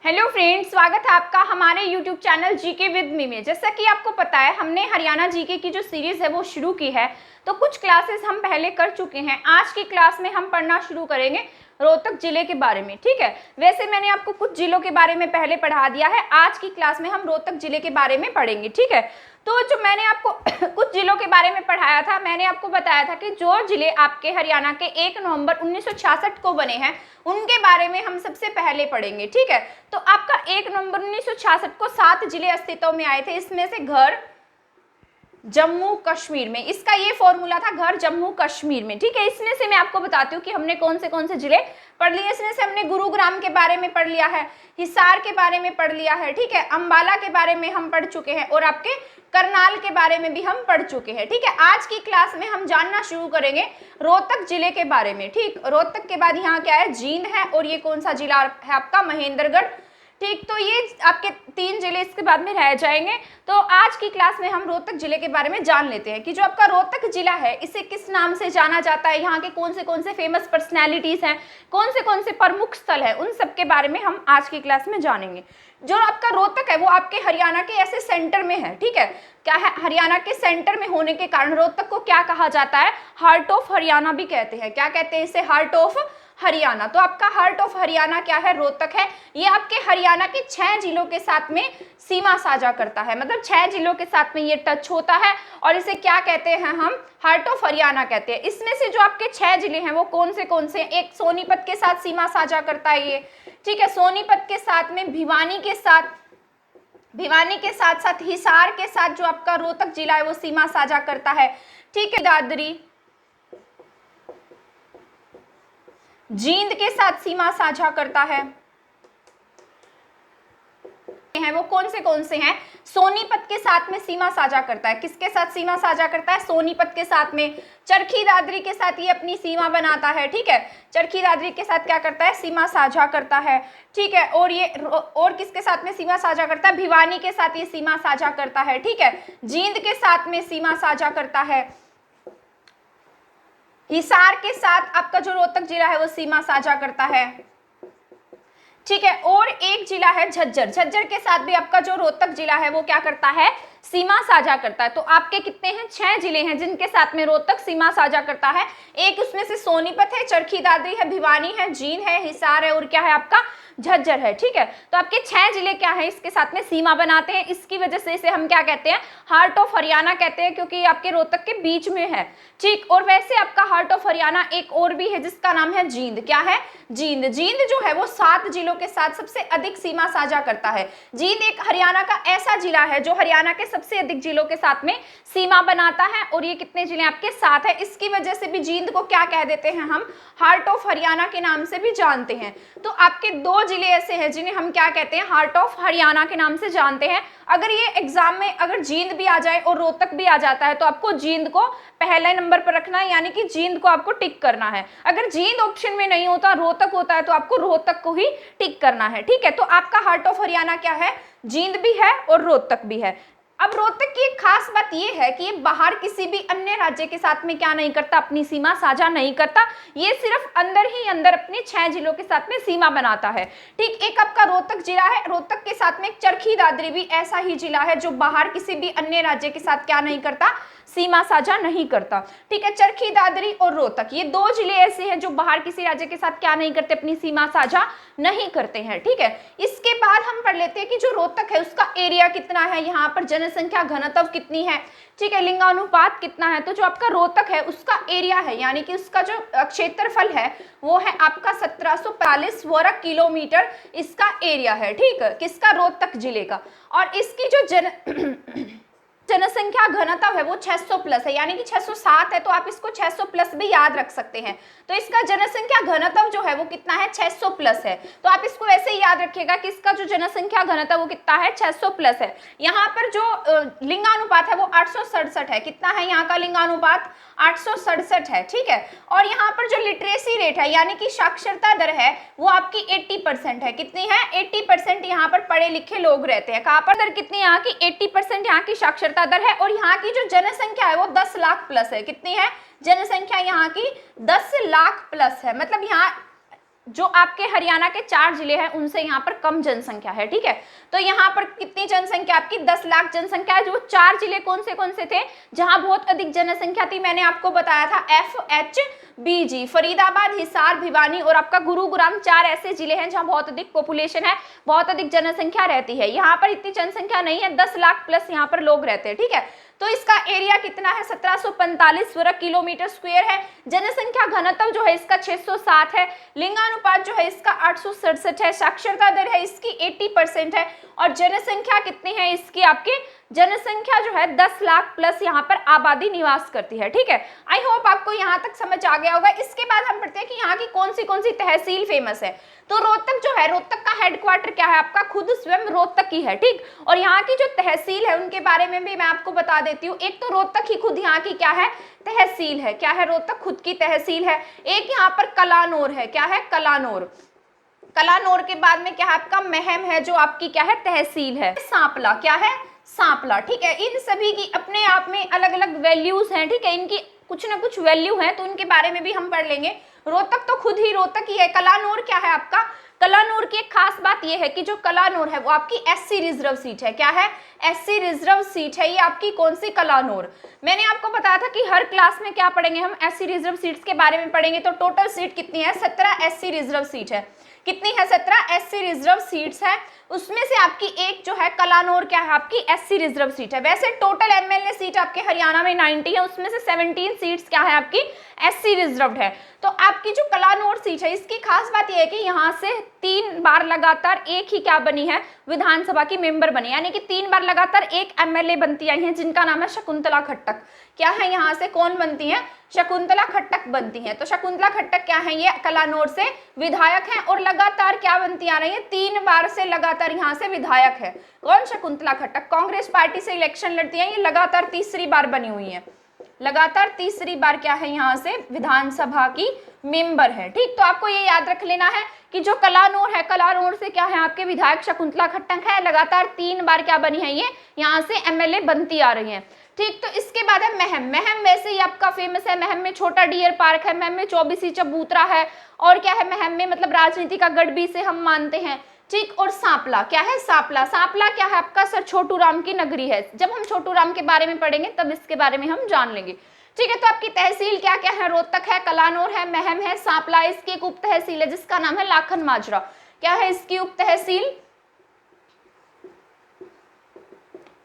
Hello friends, स्वागत है आपका हमारे YouTube channel GK with me में। जैसा कि आपको पता है, हमने हरियाणा जीके की जो सीरीज है वो शुरू की है। तो कुछ क्लासेस हम पहले कर चुके हैं। आज की क्लास में हम पढ़ना शुरू करेंगे रोहतक जिले के बारे में। ठीक है, वैसे मैंने आपको कुछ जिलों के बारे में पहले पढ़ा दिया है। आज की क्लास में हम रोहतक जिले के बारे में पढ़ेंगे। ठीक है, तो जो मैंने आपको कुछ जिलों के बारे में पढ़ाया था, मैंने आपको बताया था कि जो जिले आपके हरियाणा के 1 नवंबर 1966 को बने हैं उनके बारे में हम सबसे पहले पढ़ेंगे। ठीक है, तो आपका 1 नवंबर 1966 को 7 जिले अस्तित्व में आए थे। इसमें से घर जम्मू कश्मीर में, इसका ये फॉर्मूला था, घर जम्मू कश्मीर में। ठीक है, इसमें से मैं आपको बताती हूँ कि हमने कौन से जिले पढ़ लिए। इसमें से हमने गुरुग्राम के बारे में पढ़ लिया है, हिसार के बारे में पढ़ लिया है, ठीक है, अंबाला के बारे में हम पढ़ चुके हैं और आपके करनाल के बारे में भी हम पढ़ चुके हैं। ठीक है, आज की क्लास में हम जानना शुरू करेंगे रोहतक जिले के बारे में। ठीक, रोहतक के बाद यहाँ क्या है, जींद है, और ये कौन सा जिला है आपका, महेंद्रगढ़। ठीक, तो ये आपके 3 जिले इसके बाद में रह जाएंगे। तो आज की क्लास में हम रोहतक जिले के बारे में जान लेते हैं कि जो आपका रोहतक जिला है इसे किस नाम से जाना जाता है, यहाँ के कौन से फेमस पर्सनैलिटीज हैं, कौन से प्रमुख स्थल है, उन सब के बारे में हम आज की क्लास में जानेंगे। जो आपका रोहतक है वो आपके हरियाणा के ऐसे सेंटर में है। ठीक है, क्या है, हरियाणा के सेंटर में होने के कारण रोहतक को क्या कहा जाता है, हार्ट ऑफ हरियाणा भी कहते हैं। क्या कहते हैं इसे, हार्ट ऑफ हरियाणा। तो आपका हार्ट ऑफ हरियाणा क्या है, रोहतक है। ये आपके हरियाणा के 6 जिलों के साथ में सीमा साझा करता है, मतलब 6 जिलों के साथ में ये टच होता है और इसे क्या कहते हैं, हम हार्ट ऑफ हरियाणा कहते हैं। इसमें से जो आपके 6 जिले हैं वो कौन से हैं, एक सोनीपत के साथ सीमा साझा करता है ये। ठीक है, सोनीपत के साथ में भिवानी के साथ साथ हिसार के साथ जो आपका रोहतक जिला है वो सीमा साझा करता है। ठीक है, दादरी जींद के साथ सीमा साझा करता है वो कौन से हैं, सोनीपत के साथ में सीमा साझा करता है। किसके साथ सीमा साझा करता है, सोनीपत के साथ में। चरखी दादरी के साथ ये अपनी सीमा बनाता है। ठीक है, चरखी दादरी के साथ क्या करता है, सीमा साझा करता है। ठीक है, और किसके साथ में सीमा साझा करता है, भिवानी के साथ ये सीमा साझा करता है। ठीक है, जींद के साथ में सीमा साझा करता है। हिसार के साथ आपका जो रोहतक जिला है वो सीमा साझा करता है। ठीक है, और एक जिला है झज्जर के साथ भी आपका जो रोहतक जिला है वो क्या करता है, सीमा साझा करता है। तो आपके कितने हैं, 6 जिले हैं जिनके साथ में रोहतक सीमा साझा करता है। एक उसमें से सोनीपत है, चरखी दादरी है, भिवानी है, जींद है, हिसार है और क्या है आपका झज्जर है। ठीक है, तो आपके 6 जिले क्या है, इसके साथ में सीमा बनाते हैं। इसकी वजह से इसे हम क्या कहते हैं, हार्ट ऑफ हरियाणा कहते हैं, क्योंकि आपके रोहतक के बीच में है। ठीक, और वैसे आपका हार्ट ऑफ हरियाणा एक और भी है जिसका नाम है जींद। क्या है, जींद जो है वो 7 जिलों के साथ सबसे अधिक सीमा साझा करता है। जींद एक हरियाणा का ऐसा जिला है जो हरियाणा के सबसे अधिक जिलों के साथ में सीमा बनाता है, और ये कितने जिले आपके 7 है। इसकी वजह से भी जींद को क्या कह देते हैं, हम हार्ट ऑफ हरियाणा के नाम से भी जानते हैं। तो आपके 2 जिले ऐसे हैं जिन्हें हम क्या कहते हैं, हार्ट ऑफ हरियाणा के नाम से जानते हैं। अगर ये एग्जाम में अगर जींद भी आ जाए और रोहतक भी आ जाता है तो आपको जींद को पहले नंबर पर रखना है, यानी कि जींद को आपको टिक करना है। अगर जींद ऑप्शन में नहीं होता, रोहतक होता है, तो आपको रोहतक को ही टिक करना है। ठीक है, तो आपका हार्ट ऑफ हरियाणा क्या है, जींद भी है और रोहतक भी है। अब रोहतक की एक खास बात यह है कि ये बाहर किसी भी अन्य राज्य के साथ में क्या नहीं करता, अपनी सीमा साझा नहीं करता। ये सिर्फ अंदर ही अंदर अपने 6 जिलों के साथ में सीमा बनाता है। ठीक, एक आपका रोहतक जिला है, रोहतक के साथ में एक चरखी दादरी भी ऐसा ही जिला है जो बाहर किसी भी अन्य राज्य के साथ क्या नहीं करता, सीमा साझा नहीं करता। ठीक है, चरखी दादरी और रोहतक ये 2 जिले ऐसे हैं जो बाहर किसी राज्य के साथ क्या नहीं करते, अपनी सीमा साझा नहीं करते हैं। ठीक है, इसके बाद हम पढ़ लेते हैं कि जो रोहतक है उसका एरिया कितना है, यहाँ पर जनसंख्या घनत्व कितनी है, ठीक है, लिंगानुपात कितना है। तो जो आपका रोहतक है उसका एरिया है, यानी कि उसका जो क्षेत्रफल है वो है आपका 1745 वर्ग किलोमीटर इसका एरिया है। ठीक है, किसका, रोहतक जिले का। और इसकी जो जनसंख्या घनत्व है वो 600 प्लस है, यानी कि 607 है, तो आप इसको 600 प्लस भी याद रख सकते हैं। तो इसका जनसंख्या घनत्व जो है वो कितना है, 600 प्लस है। तो आप इसको ऐसे ही याद रखिएगा कि इसका जो जनसंख्या घनत्व वो कितना है, 600 प्लस है। यहाँ पर जो लिंगानुपात है वो 867 है। कितना है यहाँ का लिंगानुपात, 867 है। ठीक है, और यहाँ पर जो लिटरेसी रेट है यानी कि साक्षरता दर है वो आपकी 80% है। कितनी है, 80% यहाँ पर पढ़े लिखे लोग रहते हैं। कहाँ पर दर कितनी, यहाँ की 80% यहाँ की साक्षरता दर है। और यहाँ की जो जनसंख्या है वो 10 लाख प्लस है। कितनी है जनसंख्या, यहाँ की 10 लाख प्लस है। मतलब यहाँ जो आपके हरियाणा के 4 जिले हैं उनसे यहाँ पर कम जनसंख्या है, ठीक है। तो यहाँ पर कितनी जनसंख्या आपकी 10 लाख जनसंख्या है। जो 4 जिले कौन से थे जहां बहुत अधिक जनसंख्या थी, मैंने आपको बताया था FHBG, फरीदाबाद, हिसार, भिवानी और आपका गुरुग्राम, 4 ऐसे जिले हैं जहां बहुत अधिक पॉपुलेशन है, बहुत अधिक जनसंख्या रहती है। यहाँ पर इतनी जनसंख्या नहीं है, 10 लाख प्लस यहाँ पर लोग रहते हैं, ठीक है। तो इसका एरिया कितना है 1745 वर्ग किलोमीटर स्क्वायर है। जनसंख्या घनत्व जो है इसका 607 है। लिंगानुपात जो है इसका 867 है। साक्षरता दर है इसकी 80% है। और जनसंख्या कितनी है इसकी, आपकी जनसंख्या जो है 10 लाख प्लस यहाँ पर आबादी निवास करती है, ठीक है। आई होप आपको यहाँ तक समझ आ गया होगा। इसके बाद हम पढ़ते हैं कि यहाँ की कौन सी तहसील फेमस है। तो रोहतक जो है, रोहतक का हेडक्वार्टर क्या है आपका, खुद स्वयं रोहतक ही है, ठीक। और यहाँ की जो तहसील है उनके बारे में भी मैं आपको बता देती हूँ। एक तो रोहतक ही खुद यहाँ की क्या है, तहसील है। क्या है, रोहतक खुद की तहसील है। एक यहाँ पर कलानौर है, क्या है, कलानौर। कलानौर के बाद में क्या है आपका महम है, जो आपकी क्या है, तहसील है। सांपला, क्या है, सांपला, ठीक है। इन सभी की अपने आप में अलग अलग वैल्यूज हैं, ठीक है। इनकी कुछ ना कुछ वैल्यू है, तो उनके बारे में भी हम पढ़ लेंगे। रोहतक तो खुद ही रोहतक ही है। कलानौर क्या है आपका, कलानौर की एक खास बात यह है कि जो कलानौर है वो आपकी SC रिजर्व सीट है। क्या है, SC रिजर्व सीट है। ये आपकी कौन सी, कलानौर। मैंने आपको बताया था कि हर क्लास में क्या पढ़ेंगे हम, SC रिजर्व सीट्स के बारे में पढ़ेंगे। तो टोटल सीट कितनी है, 17 SC रिजर्व सीट है। कितनी है, 17 SC रिजर्व सीट्स है। उसमें से आपकी एक जो है कलानौर क्या है, आपकी SC रिजर्व सीट है। वैसे टोटल MLA सीट आपके हरियाणा में 90 है, उसमें से 17 सीट्स क्या है आपकी SC रिजर्व्ड है। तो आपकी जो कलानौर सीट है इसकी खास बात यह है कि यहाँ से 3 बार लगातार एक ही क्या बनी है, विधानसभा की मेंबर बनी, यानी कि 3 बार लगातार एक MLA बनती आई है, जिनका नाम है शकुंतला खट्टक। क्या है, यहाँ से कौन बनती है, शकुंतला खट्टक बनती है। तो शकुंतला खट्टक क्या है, ये कलानौर से विधायक हैं और लगातार क्या बनती आ रही है, 3 बार से लगातार यहाँ से विधायक है। कौन, शकुंतला खट्टक। कांग्रेस पार्टी से इलेक्शन लड़ती है, ये लगातार तीसरी बार बनी हुई है, लगातार तीसरी बार क्या है, यहाँ से विधानसभा की मेंबर है, ठीक। तो आपको ये याद रख लेना है कि जो कलानौर है, कलानौर से क्या है आपके विधायक शकुंतला खट्टक है, लगातार 3 बार क्या बनी है, ये यहाँ से MLA बनती आ रही है, ठीक। तो इसके बाद है महम। महम वैसे ही आपका फेमस है। महम में छोटा डियर पार्क है, महम में चौबीसी चबूतरा है, और क्या है महम में, मतलब राजनीति का गढ़ भी इसे हम मानते हैं, ठीक। और सांपला, क्या है, सांपला। सांपला क्या है आपका, सर छोटू राम की नगरी है। जब हम छोटू राम के बारे में पढ़ेंगे तब इसके बारे में हम जान लेंगे, ठीक है। तो आपकी तहसील क्या क्या है, रोहतक है, कलानौर है, महम है, सांपला। इसकी एक उप तहसील है जिसका नाम है लाखन माजरा। क्या है इसकी उप तहसील,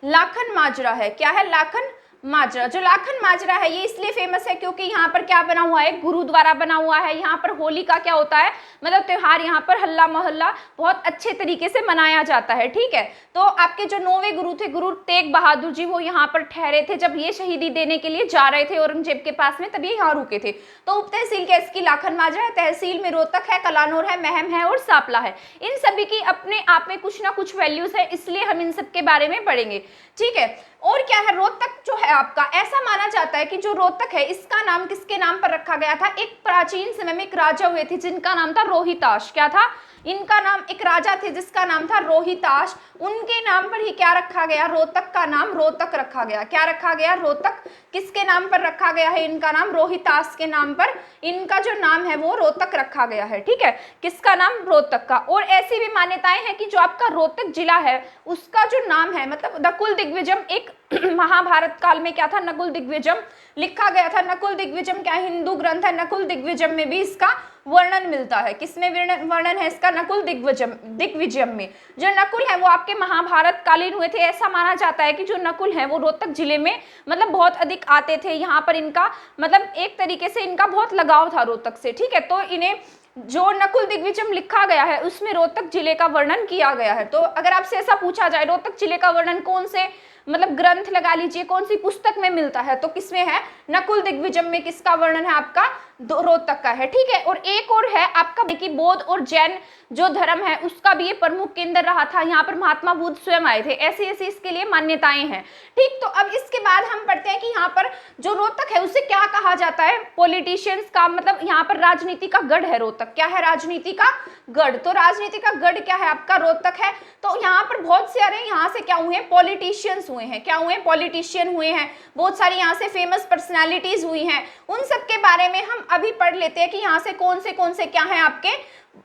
लाखन माजरा है। क्या है, लाखन माजरा। जो लाखन माजरा है ये इसलिए फेमस है क्योंकि यहाँ पर क्या बना हुआ है, गुरुद्वारा बना हुआ है। यहाँ पर होली का क्या होता है, मतलब त्योहार यहाँ पर हल्ला मोहल्ला बहुत अच्छे तरीके से मनाया जाता है, ठीक है। तो आपके जो 9वें गुरु थे, गुरु तेग बहादुर जी, वो यहाँ पर ठहरे थे जब ये शहीदी देने के लिए जा रहे थे औरंगजेब के पास में, तभी यहाँ रुके थे। तो उप तहसील क्या इसकी, लाखन माजरा है। तहसील में रोहतक है, कलानौर है, महम है और सांपला है। इन सभी की अपने आप में कुछ ना कुछ वैल्यूज है, इसलिए हम इन सब के बारे में पढ़ेंगे, ठीक है। और क्या है, रोहतक जो है आपका, ऐसा माना जाता है कि जो रोहतक है इसका नाम किसके नाम पर रखा गया था, एक प्राचीन समय में एक राजा हुए थे जिनका नाम था रोहिताश। क्या था, इनका नाम, एक राजा थे जिसका नाम था रोहिताश, उनके नाम पर ही क्या रखा गया, रोहतक का नाम रोहतक रखा गया। क्या रखा गया, रोहतक किसके नाम पर रखा गया है, इनका नाम रोहिताश के नाम पर इनका जो नाम है वो रोहतक रखा गया है, ठीक है। किसका नाम, रोहतक का। और ऐसी भी मान्यताएं हैं कि जो आपका रोहतक जिला है उसका जो नाम है, मतलब नकुल दिग्विजय, एक महाभारत काल में क्या था, नकुल दिग्विजय लिखा गया था। नकुल दिग्विजय क्या हिंदू ग्रंथ है, नकुल दिग्विजय में भी इसका वर्णन मिलता है। किसमें वर्णन है इसका, नकुल दिग्विजय में। जो नकुल है वो आपके महाभारत कालीन हुए थे। ऐसा माना जाता है कि जो नकुल है वो रोहतक जिले में मतलब बहुत अधिक आते थे। यहाँ पर इनका मतलब एक तरीके से इनका बहुत लगाव था रोहतक से, ठीक है। तो इन्हें जो नकुल दिग्विजय लिखा गया है उसमें रोहतक जिले का वर्णन किया गया है। तो अगर आपसे ऐसा पूछा जाए रोहतक जिले का वर्णन कौन से मतलब ग्रंथ लगा लीजिए, कौन सी पुस्तक में मिलता है, तो किसमें है, नकुल दिग्विजय में किसका वर्णन है आपका, रोहतक का है, ठीक है। और एक और है आपका कि बौद्ध और जैन जो धर्म है उसका भी ये प्रमुख केंद्र रहा था। यहाँ पर महात्मा बुद्ध स्वयं आए थे। ऐसी ऐसी इसके लिए मान्यताएं हैं, ठीक। तो अब इसके बाद हम पढ़ते हैं कि यहाँ पर जो रोहतक है उसे क्या कहा जाता है, पॉलिटिशियंस का, मतलब यहाँ पर राजनीति का गढ़ है रोहतक। क्या है, राजनीति का गढ़। तो राजनीति का गढ़ क्या है आपका, रोहतक है। तो यहाँ पर बहुत सारे यहाँ से क्या हुए, पॉलिटिशियंस हुए हैं। क्या हुए, पॉलिटिशियन हुए हैं। बहुत सारी यहाँ से फेमस पर्सनैलिटीज हुई हैं। उन सब के बारे में हम अभी पढ़ लेते हैं कि यहाँ से कौन से क्या है आपके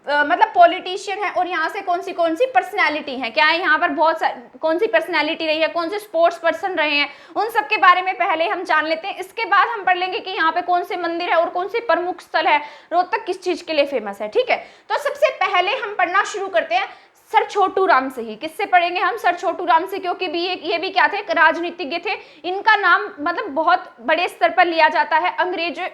मतलब पॉलिटिशियन है, और यहाँ से कौन सी पर्सनैलिटी है, क्या है यहाँ पर बहुत कौन सी पर्सनैलिटी रही है, कौन से स्पोर्ट्स पर्सन रहे हैं, उन सब के बारे में पहले हम जान लेते हैं। इसके बाद हम पढ़ लेंगे कि यहाँ पे कौन से मंदिर है और कौन से प्रमुख स्थल है, रोहतक किस चीज के लिए फेमस है। ठीक है, तो सबसे पहले हम पढ़ना शुरू करते हैं सर छोटू राम से ही। किससे पढ़ेंगे हम? सर छोटू राम से, क्योंकि ये भी क्या थे, राजनीतिज्ञ थे। इनका नाम मतलब बहुत बड़े स्तर पर लिया जाता है,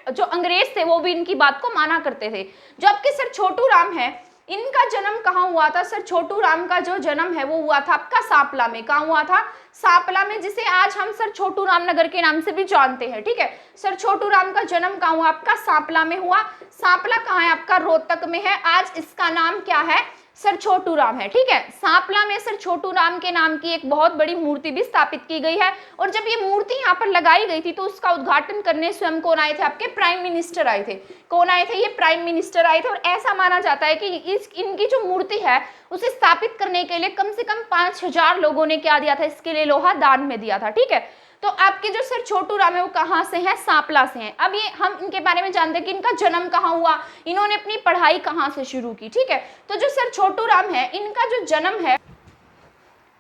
जो अंग्रेज थे वो भी इनकी बात को माना करते थे। जो आपके सर छोटू राम है, इनका जन्म कहाँ हुआ था? सर छोटू राम का जो जन्म है वो हुआ था आपका सांपला में। कहाँ हुआ था? सांपला में, जिसे आज हम सर छोटू राम नगर के नाम से भी जानते हैं। ठीक है, सर छोटू राम का जन्म कहाँ हुआ? आपका सांपला में हुआ। सांपला कहाँ है? आपका रोहतक में है। आज इसका नाम क्या है? सर छोटू राम है। ठीक है, सांपला में सर छोटू राम के नाम की एक बहुत बड़ी मूर्ति भी स्थापित की गई है। और जब ये मूर्ति यहाँ पर लगाई गई थी तो उसका उद्घाटन करने स्वयं कौन आए थे? आपके प्राइम मिनिस्टर आए थे। कौन आए थे? ये प्राइम मिनिस्टर आए थे। और ऐसा माना जाता है कि इनकी जो मूर्ति है उसे स्थापित करने के लिए कम से कम 5000 लोगों ने क्या दिया था? इसके लिए लोहा दान में दिया था। ठीक है, तो आपके जो सर छोटू राम है वो कहाँ से हैं? सांपला से हैं। अब ये हम इनके बारे में जानते हैं कि इनका जन्म कहाँ हुआ, इन्होंने अपनी पढ़ाई कहाँ से शुरू की। ठीक है, तो जो सर छोटू राम है, इनका जो जन्म है,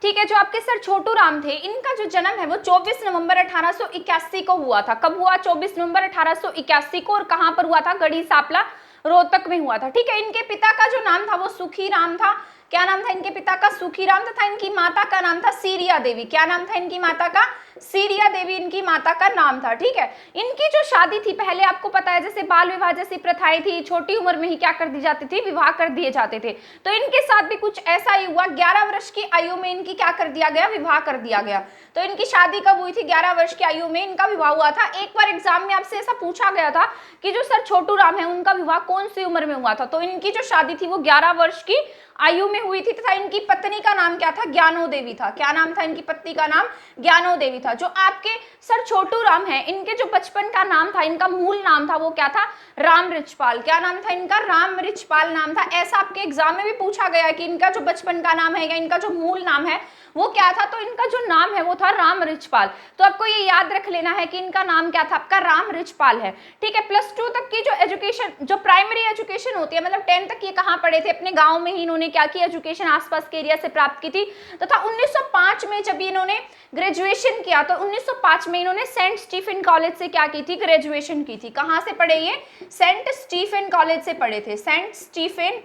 ठीक है, जो आपके सर छोटू राम थे, इनका जो जन्म है वो 24 नवंबर 1881 को हुआ था। कब हुआ? 24 नवंबर 1881 को। और कहाँ पर हुआ था? गढ़ी सांपला, रोहतक में हुआ था। ठीक है, इनके पिता का जो नाम था वो सुखी राम था। क्या नाम था इनके पिता का? सुखी राम तथा इनकी माता का नाम था सीरिया देवी। क्या नाम था इनकी माता का? सीरिया देवी इनकी माता का नाम था। ठीक है, इनकी जो शादी थी, पहले आपको पता है जैसे बाल विवाह जैसी प्रथाएं थी, छोटी उम्र में ही क्या कर दी जाती थी? विवाह कर दिए जाते थे। तो इनके साथ भी कुछ ऐसा ही हुआ। 11 वर्ष की आयु में इनकी क्या कर दिया गया? विवाह कर दिया गया। तो इनकी शादी कब हुई थी? 11 वर्ष की आयु में इनका विवाह हुआ था। एक बार एग्जाम में आपसे ऐसा पूछा गया था कि जो सर छोटू राम है उनका विवाह कौन सी उम्र में हुआ था? तो इनकी जो शादी थी वो 11 वर्ष की आयु में हुई थी तथा इनकी पत्नी का नाम क्या था? ज्ञानो देवी था। क्या नाम था इनकी पत्नी का? नाम ज्ञानो देवी था। जो आपके सर छोटू राम है, इनके जो बचपन का नाम था, इनका मूल नाम था वो क्या था? राम रिचपाल। क्या नाम था इनका? राम रिचपाल नाम था। ऐसा आपके एग्जाम में भी पूछा गया है कि इनका जो बचपन का नाम है या इनका जो मूल नाम है वो क्या था? तो इनका जो नाम है वो था राम रिचपाल। तो आपको ये याद रख लेना है कि इनका नाम क्या था? आपका राम रिचपाल है। ठीक है, +2 तक की जो एजुकेशन, जो प्राइमरी एजुकेशन होती है, मतलब 10 तक ये कहाँ पढ़े थे? अपने गांव में ही इन्होंने क्या की? एजुकेशन आसपास के एरिया से प्राप्त की थी। तथा 1905 में जब इन्होंने ग्रेजुएशन किया तो 1905 में इन्होंने सेंट स्टीफन कॉलेज से क्या की थी? ग्रेजुएशन की थी। कहाँ से पढ़े ये? सेंट स्टीफन कॉलेज से पढ़े थे। सेंट स्टीफन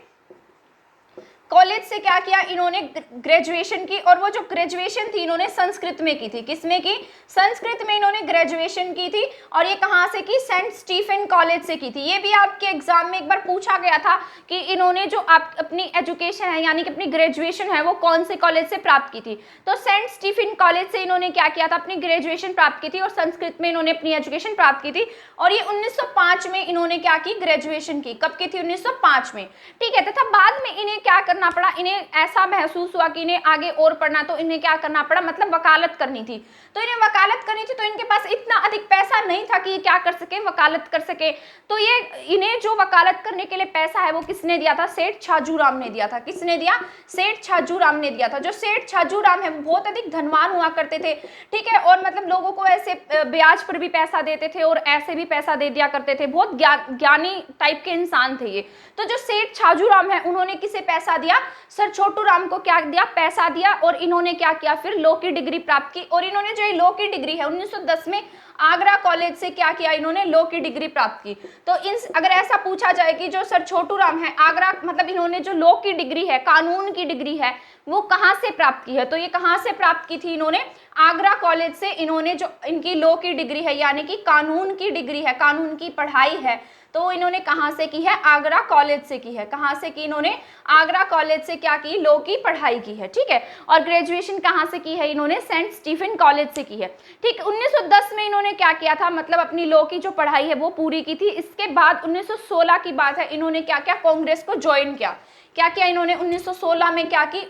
कॉलेज से क्या किया इन्होंने? ग्रेजुएशन की। और वो जो ग्रेजुएशन थी इन्होंने संस्कृत में की थी। किसमें की? संस्कृत में इन्होंने ग्रेजुएशन की थी। और ये कहाँ से की? सेंट स्टीफन कॉलेज से की थी। ये भी आपके एग्जाम में एक बार पूछा गया था कि इन्होंने जो आप अपनी एजुकेशन है यानी कि अपनी ग्रेजुएशन है वो कौन से कॉलेज से प्राप्त की थी? तो सेंट स्टीफन कॉलेज से इन्होंने क्या किया था? अपनी ग्रेजुएशन प्राप्त की थी और संस्कृत में इन्होंने अपनी एजुकेशन प्राप्त की थी। और ये 1905 में इन्होंने क्या की? ग्रेजुएशन की। कब की थी? 1905 में। ठीक है, तथा बाद में इन्हें क्या करना पड़ा? इन्हें ऐसा महसूस हुआ कि इन्हें आगे और पढ़ना, तो इन्हें क्या करना पड़ा? मतलब वकालत करनी थी। तो इन्हें वकालत करनी थी, तो इनके पास इतना अधिक पैसा नहीं था कि ये क्या कर सके? वकालत कर सके। तो ये इन्हें जो वकालत करने के लिए पैसा है वो किसने दिया था? सेठ छाजूराम ने दिया था। किसने दिया? सेठ छाजूराम ने दिया था। जो सेठ छाजूराम है वो बहुत अधिक धनवान हुआ करते थे। ठीक है, और मतलब लोगों को ऐसे ब्याज पर भी पैसा देते थे और ऐसे भी पैसा दे दिया करते थे। बहुत ज्ञानी टाइप के इंसान थे ये। तो जो सेठ छाजूराम है उन्होंने किसे पैसा दिया? सर छोटू राम को क्या दिया? पैसा दिया। और इन्होंने क्या किया? फिर लॉ की डिग्री प्राप्त की। और इन्होंने जो लॉ की डिग्री है 1910 में आगरा कॉलेज से क्या किया? इन्होंने लॉ की डिग्री प्राप्त की। तो अगर ऐसा पूछा जाए कि जो सर छोटू राम है आगरा, मतलब इन्होंने जो लॉ की डिग्री है, कानून की डिग्री है, वो कहाँ से प्राप्त की है? तो ये कहाँ से प्राप्त की थी इन्होंने? आगरा कॉलेज से इन्होंने जो इनकी लॉ की डिग्री है यानी कि कानून की डिग्री है, कानून की पढ़ाई है, तो इन्होंने कहाँ से की है? आगरा कॉलेज से की है। कहाँ से की इन्होंने? आगरा कॉलेज से क्या की? लॉ की पढ़ाई की है। ठीक है, और ग्रेजुएशन कहाँ से की है इन्होंने? सेंट स्टीफन कॉलेज से की है। ठीक, 1910 में इन्होंने क्या किया था? मतलब अपनी लॉ की जो पढ़ाई है वो पूरी की थी। इसके बाद 1916 की बात है, इन्होंने क्या किया? कांग्रेस को ज्वाइन किया। क्या किया इन्होंने? 1916 में क्या की?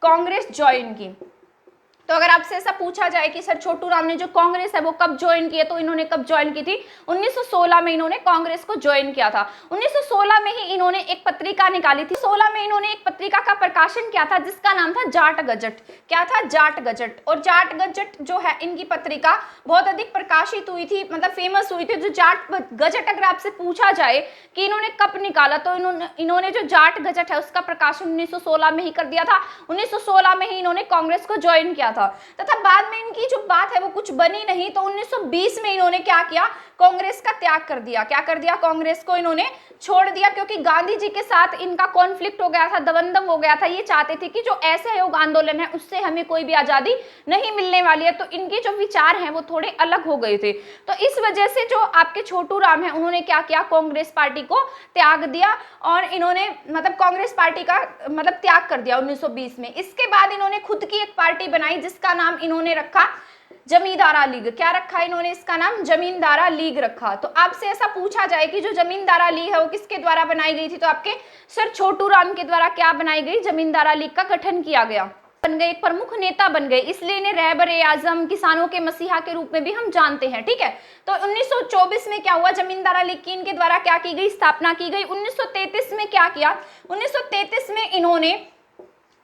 कांग्रेस ज्वाइन की। तो अगर आपसे ऐसा पूछा जाए कि सर छोटू राम ने जो कांग्रेस है वो कब ज्वाइन की है, तो इन्होंने कब ज्वाइन की थी? 1916 में इन्होंने कांग्रेस को ज्वाइन किया था। 1916 में ही इन्होंने एक पत्रिका निकाली थी। 16 में इन्होंने एक पत्रिका का प्रकाशन किया था जिसका नाम था जाट गजट। क्या था? जाट गजट। और जाट गजट जो है इनकी पत्रिका बहुत अधिक प्रकाशित हुई थी, मतलब फेमस हुई थी। जो जाट गजट अगर आपसे पूछा जाए कि इन्होंने कब निकाला, तो इन्होंने जो जाट गजट है उसका प्रकाशन 1916 में ही कर दिया था। 1916 में ही इन्होंने कांग्रेस को ज्वाइन किया था तथा बाद में इनकी जो बात है वो कुछ बनी नहीं, तो 1920 में इन्होंने क्या किया? कांग्रेस का त्याग कर दिया। क्या कर दिया? कांग्रेस को इन्होंने छोड़ दिया, क्योंकि गांधी जी के साथ इनका कॉन्फ्लिक्ट हो गया था, दबंधम हो गया था। ये चाहते थे कि जो असहयोग आंदोलन है उससे हमें कोई भी आजादी नहीं मिलने वाली है, तो इनके जो विचार हैं वो थोड़े अलग हो गए थे। तो इस वजह से जो आपके छोटू राम है उन्होंने क्या किया? कांग्रेस पार्टी को त्याग दिया और इन्होंने मतलब कांग्रेस पार्टी का मतलब त्याग कर दिया 1920 में। इसके बाद इन्होंने खुद की एक पार्टी बनाई जिसका नाम इन्होंने रखा जमींदारा लीग। क्या रखा इन्होंने? इसका नाम जमींदारा लीग रखा। तो आपसे ऐसा पूछा जाए कि जो जमींदारा लीग है वो किसके द्वारा बनाई गई थी, तो आपके सर छोटू राम के द्वारा क्या बनाई गई? जमींदारा लीग का गठन किया गया। बन गए, प्रमुख नेता बन गए, इसलिए इन्हें रहबर आजम, किसानों के मसीहा के रूप में भी हम जानते हैं। ठीक है, तो 1924 में क्या हुआ? जमींदारा लीग की इनके द्वारा क्या की गई? स्थापना की गई। 1933 में क्या किया? 1933 में इन्होंने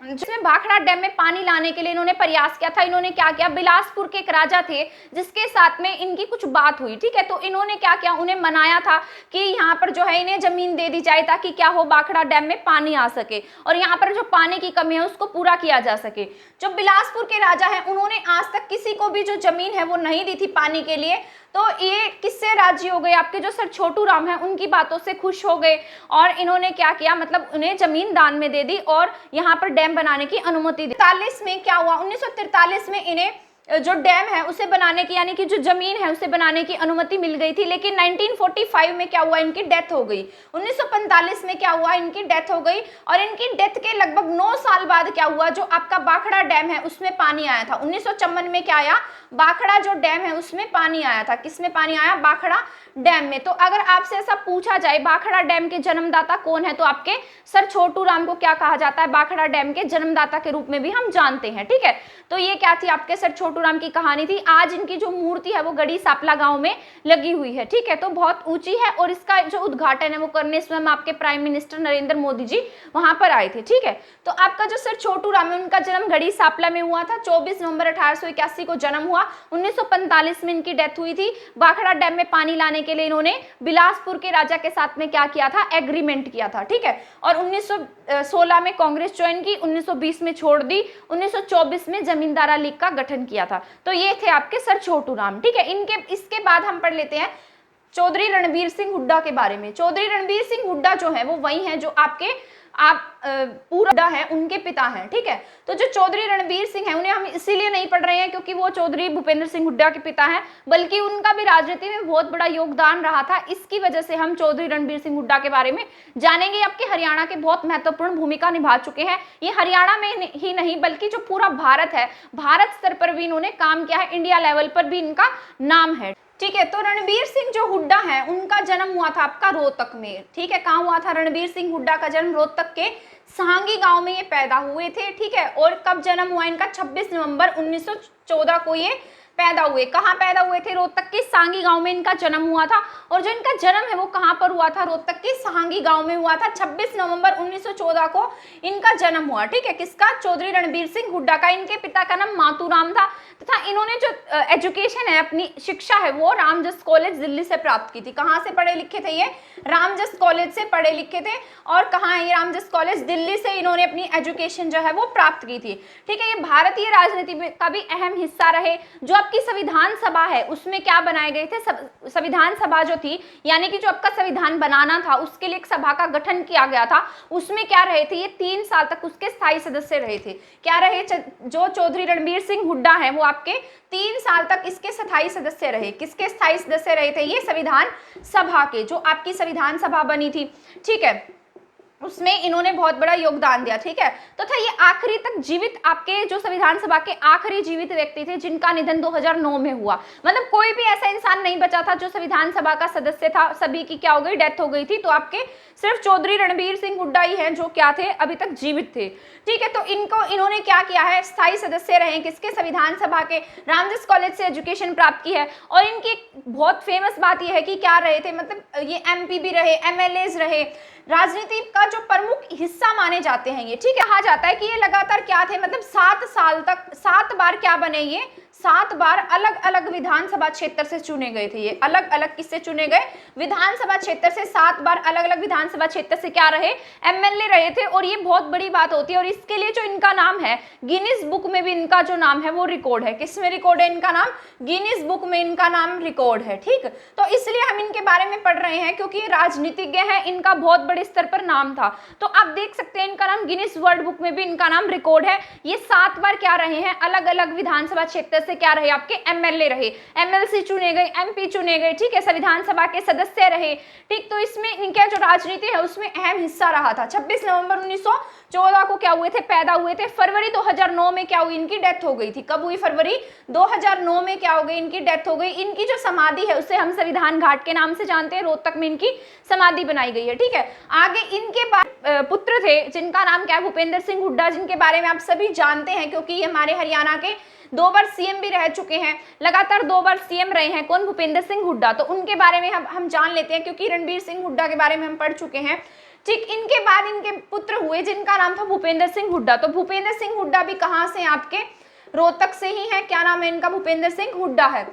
जिसमें भाखड़ा डैम में पानी लाने के लिए इन्होंने प्रयास किया था। इन्होंने क्या किया? बिलासपुर के एक राजा थे जिसके साथ में इनकी कुछ बात हुई। ठीक है, तो इन्होंने क्या किया? उन्हें मनाया था कि यहाँ पर जो है इन्हें जमीन दे दी जाए ताकि क्या हो? भाखड़ा डैम में पानी आ सके और यहाँ पर जो पानी की कमी है उसको पूरा किया जा सके। जो बिलासपुर के राजा हैं उन्होंने आज तक किसी को भी जो जमीन है वो नहीं दी थी पानी के लिए, तो ये किससे राजी हो गए? आपके जो सर छोटू राम है उनकी बातों से खुश हो गए और इन्होंने क्या किया? मतलब उन्हें जमीन दान में दे दी और यहाँ पर डैम बनाने की अनुमति दी। 43 में क्या हुआ? 1943 में इन्हें जो डैम है उसे बनाने की, यानी कि जो जमीन है उसे बनाने की अनुमति मिल गई थी। लेकिन 1945 में क्या हुआ? इनकी डेथ हो गई। 1945 में क्या हुआ? इनकी डेथ हो गई और इनकी डेथ के लगभग 9 साल बाद क्या हुआ? जो आपका भाखड़ा डैम है उसमें पानी आया था। 1954 में क्या आया? भाखड़ा जो डैम है उसमें पानी आया था। किसमें पानी आया? भाखड़ा डैम में। तो अगर आपसे ऐसा पूछा जाए भाखड़ा डैम के जन्मदाता कौन है, तो आपके सर छोटू राम को क्या कहा जाता है? भाखड़ा डैम के जन्मदाता के रूप में भी हम जानते हैं। ठीक है, तो ये क्या थी? आपके सर छोटू राम की कहानी थी। आज इनकी जो मूर्ति है वो गढ़ी सापला गांव में लगी हुई है। ठीक है, तो बहुत ऊंची है और इसका जो उद्घाटन है वो करने स्वयं आपके प्राइम मिनिस्टर नरेंद्र मोदी जी वहां पर आए थे। ठीक है, तो आपका जो सर छोटू राम है उनका जन्म गढ़ी सापला में हुआ था। 24 नवंबर 1881 को जन्म हुआ। 1945 में इनकी डेथ हुई थी। भाखड़ा डैम में पानी लाने के लिए इन्होंने बिलासपुर के राजा के साथ में क्या किया था? एग्रीमेंट किया था। ठीक है, और 1916 में कांग्रेस ज्वाइन की, 1920 में छोड़ दी, 1924 में जमींदारा लीग का गठन किया था। तो ये थे आपके सर छोटू राम। ठीक है, इसके बाद हम पढ़ लेते हैं चौधरी रणबीर सिंह हुड्डा के बारे में। चौधरी रणबीर सिंह हुड्डा जो है वो वही है जो आपके पूरा है उनके पिता हैं। ठीक है, तो जो चौधरी रणबीर सिंह है उन्हें हम इसीलिए नहीं पढ़ रहे हैं क्योंकि वो चौधरी भूपेंद्र सिंह हुड्डा के पिता हैं, बल्कि उनका भी राजनीति में बहुत बड़ा योगदान रहा था। इसकी वजह से हम चौधरी रणबीर सिंह हुड्डा के बारे में जानेंगे। आपके हरियाणा के बहुत महत्वपूर्ण भूमिका निभा चुके हैं। ये हरियाणा में ही नहीं बल्कि जो पूरा भारत है, भारत स्तर पर भी इन्होंने काम किया है, इंडिया लेवल पर भी इनका नाम है। ठीक है, तो रणबीर सिंह जो हुड्डा है उनका जन्म हुआ था आपका रोहतक में। ठीक है, कहाँ हुआ था? रणबीर सिंह हुड्डा का जन्म रोहतक के सहांगी गांव में ये पैदा हुए थे। ठीक है, और कब जन्म हुआ इनका? 26 नवंबर 1914 को ये पैदा हुए। कहाँ पैदा हुए थे? रोहतक के सांगी गांव में इनका जन्म हुआ था। और जो इनका जन्म है वो कहाँ पर हुआ था? रोहतक के सांगी गांव में हुआ था। 26 नवंबर 1914 को इनका जन्म हुआ। ठीक है, किसका? चौधरी रणबीर सिंह हुड्डा का। इनके पिता का नाम मातूराम था तथा इन्होंने जो एजुकेशन है, अपनी शिक्षा है, वो रामजस कॉलेज दिल्ली से प्राप्त की थी। कहाँ से पढ़े लिखे थे ये? रामजस कॉलेज से पढ़े लिखे थे। और कहाँ है ये रामजस कॉलेज? दिल्ली से इन्होंने अपनी एजुकेशन जो है वो प्राप्त की थी। ठीक है, ये भारतीय राजनीति में का भी अहम हिस्सा रहे। जो आपकी संविधान सभा है उसमें क्या बनाए गए थे? संविधान सभा जो थी, यानी कि जो आपका संविधान बनाना था उसके लिए एक सभा का गठन किया गया था। उसमें क्या रहे थे? ये 3 साल तक उसके स्थायी सदस्य रहे थे। क्या रहे? जो चौधरी रणबीर सिंह हुड्डा है वो आपके 3 साल तक इसके स्थायी सदस्य रहे। किसके स्थायी सदस्य रहे थे? ये संविधान सभा के, जो आपकी संविधान सभा बनी थी। ठीक है, उसमें इन्होंने बहुत बड़ा योगदान दिया। ठीक है, तो था ये आखिरी तक जीवित आपके जो संविधान सभा के आखिरी जीवित व्यक्ति थे जिनका निधन 2009 में हुआ। मतलब कोई भी ऐसा इंसान नहीं बचा था जो संविधान सभा का सदस्य था, सभी की क्या हो गई, डेथ हो गई थी। तो आपके सिर्फ चौधरी रणबीर सिंह हुड्डा ही हैं जो क्या थे, अभी तक जीवित थे। ठीक है, तो इन्होंने क्या किया है, स्थायी सदस्य रहे किसके, संविधान सभा के, रामजस कॉलेज से एजुकेशन प्राप्त की है। और इनकी बहुत फेमस बात यह है कि क्या रहे थे, मतलब ये MP भी रहे, MLAs रहे, राजनीति का जो प्रमुख हिस्सा माने जाते हैं ये। ठीक है, कहा जाता है कि ये लगातार क्या थे, मतलब 7 साल तक 7 बार क्या बने, ये 7 बार अलग अलग विधानसभा क्षेत्र से चुने गए थे। ये अलग अलग किससे चुने गए, विधानसभा क्षेत्र से 7 बार अलग अलग विधानसभा क्षेत्र से क्या रहे, MLA रहे थे। और ये बहुत बड़ी बात होती है, और इसके लिए जो इनका नाम है गिनीज बुक में भी इनका जो नाम है वो रिकॉर्ड है। किसमें रिकॉर्ड है इनका नाम, गिनीज बुक में इनका नाम रिकॉर्ड है। ठीक, तो इसलिए हम इनके बारे में पढ़ रहे हैं क्योंकि ये राजनीतिज्ञ है, इनका बहुत बड़े स्तर पर नाम था। तो आप देख सकते हैं इनका नाम गिनीज वर्ल्ड बुक में भी इनका नाम रिकॉर्ड है। ये 7 बार क्या रहे हैं, अलग अलग विधानसभा क्षेत्र से क्या रहे, आपके MLA रहे, MLC चुने गए, MP चुने गए। ठीक है, संविधान सभा के सदस्य रहे। ठीक, तो इसमें इनका जो राजनीति है उसमें अहम हिस्सा रहा था। 26 नवंबर 1914 को क्या हुए थे, पैदा हुए थे। फरवरी 2009 में क्या हुई, इनकी डेथ हो गई थी। कब हुई, फरवरी 2009 में क्या हो गई, इनकी डेथ हो गई। इनकी जो समाधि है उसे हम संविधान घाट के नाम से जानते हैं, रोहतक में इनकी समाधि बनाई गई है। ठीक है, आगे इनके बाद पुत्र थे जिनका नाम क्या है, भूपेंद्र सिंह हुड्डा, जिनके बारे में आप सभी जानते हैं क्योंकि ये हमारे हरियाणा के 2 बार CM भी रह चुके हैं, लगातार 2 बार CM रहे हैं। कौन, भूपेंद्र सिंह हुड्डा। तो उनके बारे में हम जान लेते हैं क्योंकि रणबीर सिंह हुड्डा के बारे में हम पढ़ चुके हैं। ठीक, इनके बाद इनके पुत्र हुए जिनका नाम था भूपेंद्र सिंह हुड्डा। तो भूपेंद्र सिंह हुड्डा भी कहाँ से, आपके रोहतक से ही है। क्या नाम है इनका, भूपेंद्र सिंह हुड्डा है।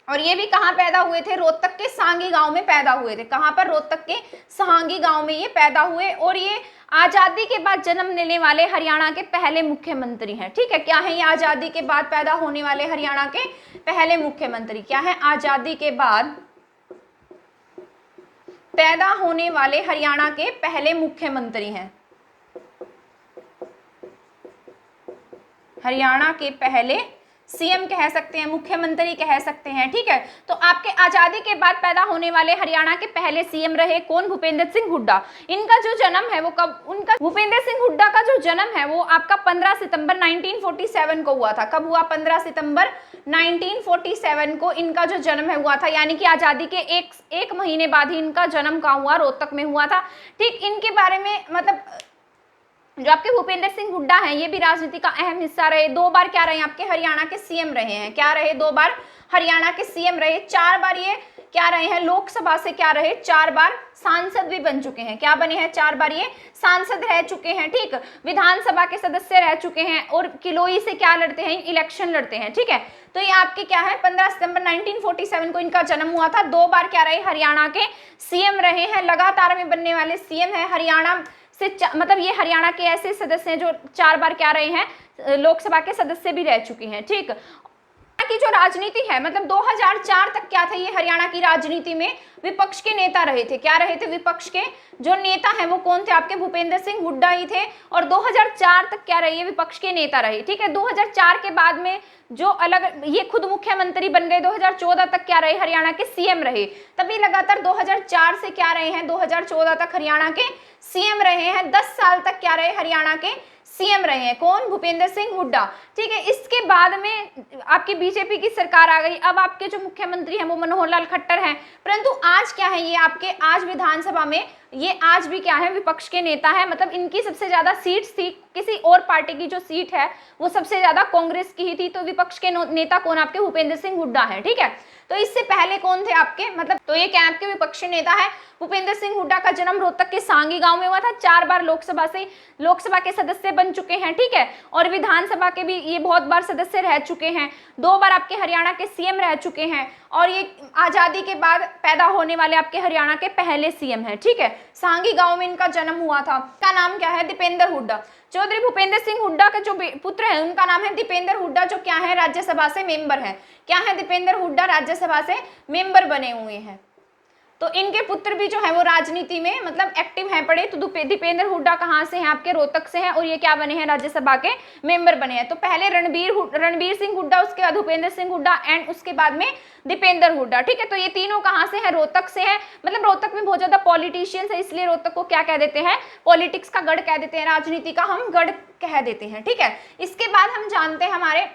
और ये भी कहाँ पैदा हुए थे, रोहतक के सांगी गांव में पैदा हुए थे। कहाँ पर, रोहतक के सांगी गांव में ये पैदा हुए। और ये आजादी के बाद जन्म लेने वाले हरियाणा के पहले मुख्यमंत्री हैं। ठीक है, क्या है ये, आजादी के बाद पैदा होने वाले हरियाणा के पहले मुख्यमंत्री। क्या है, आजादी के बाद पैदा होने वाले हरियाणा के पहले मुख्यमंत्री हैं, हरियाणा के पहले CM कह सकते हैं, मुख्यमंत्री कह सकते हैं। ठीक है, तो आपके आजादी के बाद पैदा होने वाले हरियाणा के पहले CM रहे कौन, भूपेंद्र सिंह हुड्डा। इनका जो जन्म है वो कब, उनका भूपेंद्र सिंह हुड्डा का जो जन्म है वो आपका 15 सितंबर 1947 को हुआ था। कब हुआ, 15 सितंबर 1947 को इनका जो जन्म है हुआ था, यानी कि आजादी के एक महीने बाद ही इनका जन्म कहाँ हुआ, रोहतक में हुआ था। ठीक, इनके बारे में मतलब जो आपके भूपेंद्र सिंह हुड्डा हैं ये भी राजनीति का अहम हिस्सा रहे। 2 बार क्या रहे, आपके हरियाणा के CM रहे हैं। क्या रहे, 2 बार हरियाणा के CM रहे। 4 बार ये क्या रहे हैं, लोकसभा से क्या रहे, 4 बार सांसद भी बन चुके हैं। क्या बने हैं, 4 बार ये सांसद रह चुके हैं। ठीक, विधानसभा के सदस्य रह चुके हैं और किलोई से क्या लड़ते हैं, इलेक्शन लड़ते हैं। ठीक है, तो ये आपके क्या है, 15 सितंबर 1947 को इनका जन्म हुआ था। 2 बार क्या रहे, हरियाणा के CM रहे हैं। लगातार में बनने वाले CM है हरियाणा से, मतलब ये हरियाणा के ऐसे सदस्य हैं जो 4 बार क्या रहे हैं, लोकसभा के सदस्य भी रह चुके हैं। ठीक, की जो राजनीति है, मतलब 2004 तक क्या था, ये हरियाणा की राजनीति में विपक्ष के नेता रहे थे। क्या रहे थे, विपक्ष के जो नेता हैं वो कौन थे, आपके भूपेंद्र सिंह हुड्डा ही थे। और 2004 तक क्या रहे, ये विपक्ष के नेता रहे। ठीक है, 2004 के बाद में जो अलग ये खुद मुख्यमंत्री बन गए। 2014 तक क्या रहे, हरियाणा के CM रहे। तभी लगातार 2004 से क्या रहे हैं, 2014 तक हरियाणा के CM रहे हैं। 10 साल तक क्या रहे, हरियाणा के CM रहे हैं। कौन, भूपेंद्र सिंह हुड्डा। ठीक है, इसके बाद में आपकी BJP की सरकार आ गई। अब आपके जो मुख्यमंत्री हैं वो मनोहर लाल खट्टर हैं। परंतु आज क्या है, ये आपके आज विधानसभा में ये आज भी क्या है, विपक्ष के नेता है। मतलब इनकी सबसे ज्यादा सीट्स थी, किसी और पार्टी की जो सीट है वो सबसे ज्यादा कांग्रेस की ही थी। तो विपक्ष के नेता कौन, आपके भूपेंद्र सिंह हुड्डा है। ठीक है, तो इससे पहले कौन थे आपके, मतलब तो ये क्या आपके विपक्षी नेता है। भूपेंद्र सिंह हुड्डा का जन्म रोहतक के सांगी गांव में हुआ था। 4 बार लोकसभा के सदस्य बन चुके हैं। ठीक है, और विधानसभा के भी ये बहुत बार सदस्य रह चुके हैं। 2 बार आपके हरियाणा के CM रह चुके हैं। और ये आजादी के बाद पैदा होने वाले आपके हरियाणा के पहले CM है। ठीक है, सांगी गांव में इनका जन्म हुआ था। का नाम क्या है, दीपेंद्र हुड्डा। चौधरी भूपेंद्र सिंह हुड्डा का जो पुत्र है उनका नाम है दीपेंद्र हुड्डा, जो क्या है, राज्यसभा से मेंबर है। क्या है, दीपेंद्र हुड्डा राज्यसभा से मेंबर बने हुए हैं। तो इनके पुत्र भी जो है वो राजनीति में मतलब एक्टिव हैं पड़े। तो दीपेंद्र हुड्डा कहाँ से हैं, आपके रोहतक से हैं और ये क्या बने हैं, राज्यसभा के मेंबर बने हैं। तो पहले रणबीर सिंह हुड्डा, उसके बाद भूपेंद्र सिंह हुड्डा एंड उसके बाद में दीपेंद्र हुड्डा। ठीक है, तो ये तीनों कहाँ से हैं, रोहतक से हैं। मतलब रोहतक में बहुत ज्यादा पॉलिटिशियंस है, इसलिए रोहतक को क्या कह देते हैं, पॉलिटिक्स का गढ़ कह देते हैं, राजनीति का हम गढ़ कह देते हैं। ठीक है, इसके बाद हम जानते हैं हमारे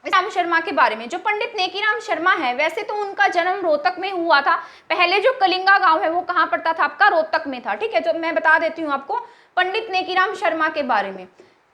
राम शर्मा के बारे में। जो पंडित नेकीराम शर्मा है, वैसे तो उनका जन्म रोहतक में हुआ था। पहले जो कलिंगा गांव है वो कहाँ पड़ता था, आपका रोहतक में था। ठीक है, तो मैं बता देती हूँ आपको पंडित नेकीराम शर्मा के बारे में।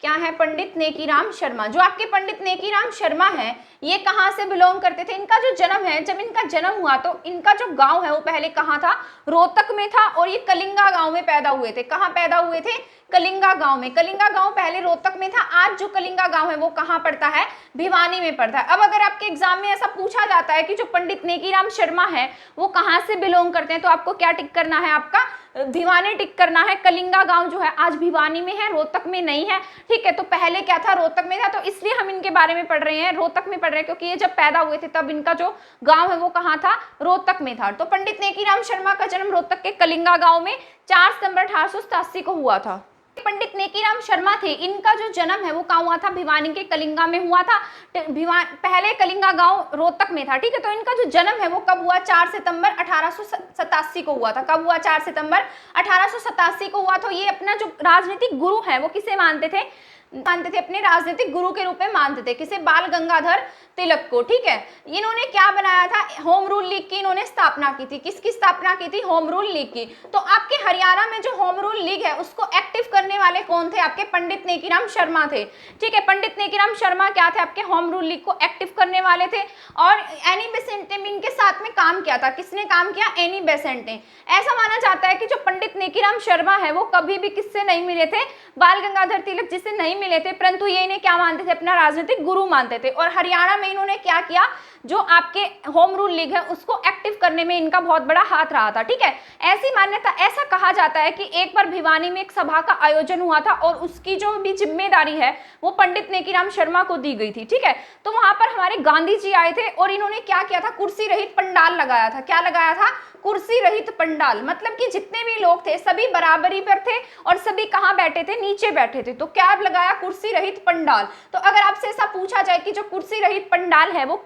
क्या है पंडित नेकीराम शर्मा? जो आपके पंडित नेकीराम शर्मा है, ये कहाँ से बिलोंग करते थे? इनका जो जन्म है, जब इनका जन्म हुआ तो इनका जो गांव है वो पहले कहाँ था, रोहतक में था और ये कलिंगा गांव में पैदा हुए थे। कहाँ पैदा हुए थे, कलिंगा गांव में। कलिंगा गांव पहले रोहतक में था, आज जो कलिंगा गांव है वो कहाँ पड़ता है, भिवानी में पड़ता है। अब अगर आपके एग्जाम में ऐसा पूछा जाता है कि जो पंडित नेकीराम शर्मा है वो कहाँ से बिलोंग करते हैं, तो आपको क्या टिक करना है, आपका भिवानी टिक करना है। कलिंगा गांव जो है आज भिवानी में है, रोहतक में नहीं है। ठीक है, तो पहले क्या था, रोहतक में था, तो इसलिए हम इनके बारे में पढ़ रहे हैं, रोहतक में पढ़ रहे हैं, क्योंकि ये जब पैदा हुए थे तब इनका जो गांव है वो कहाँ था, रोहतक में था। तो पंडित नेकीराम शर्मा का जन्म रोहतक के कलिंगा गांव में 4 सितंबर 1887 को हुआ था। पंडित नेकीराम शर्मा थे, इनका जो जन्म है वो कहाँ हुआ था, भिवानी के कलिंगा में हुआ था। पहले कलिंगा गांव रोहतक में था। ठीक है, तो इनका जो जन्म है वो कब हुआ, 4 सितंबर 1887 को हुआ था। कब हुआ, 4 सितंबर 1887 को हुआ। तो ये अपना जो राजनीतिक गुरु है वो किसे मानते थे, अपने राजनीतिक गुरु के रूप में मानते थे, किसे, बाल गंगाधर तिलक को। ठीक है, इन्होंने क्या बनाया था, होम रूल लीग की इन्होंने स्थापना की थी। किसकी स्थापना की थी, होम रूल लीग की। तो आपके हरियाणा में जो होम रूल लीग है उसको एक्टिव करने वाले कौन थे, आपके पंडित नेकीराम शर्मा थे। ठीक है, पंडित नेकीराम शर्मा क्या थे, आपके होम रूल लीग को एक्टिव करने वाले थे। और एनी बेसेंट ने भी इनके साथ में काम किया था। किसने काम किया, एनी बेसेंट ने। ऐसा माना जाता है कि जो पंडित नेकीराम शर्मा है वो कभी भी किससे नहीं मिले थे, बाल गंगाधर तिलक जिससे नहीं मिले थे, परंतु ये इन्हें क्या मानते थे, अपना राजनीतिक गुरु मानते थे। और हरियाणा में इन्होंने क्या किया, जो आपके होम रूल लीग है उसको एक्टिव करने में इनका बहुत बड़ा हाथ रहा था। ठीक है, ऐसी मान्यता, ऐसा कहा जाता है कि एक बार भिवानी में एक सभा का आयोजन हुआ था और उसकी जो भी जिम्मेदारी है वो पंडित नेकीराम शर्मा को दी गई थी। ठीक है, तो वहां पर हमारे गांधी जी आए थे और इन्होंने क्या किया था, कुर्सी रहित पंडाल लगाया था। क्या लगाया था, कुर्सी रहित पंडाल। मतलब कि जितने भी लोग थे सभी बराबरी पर थे और सभी कहाँ बैठे थे, नीचे बैठे थे। तो क्या लगाया, कुर्सी रहित पंडाल। तो अगर आपसे ऐसा पूछा जाए कि जो कुर्सी रहित पंडाल है वो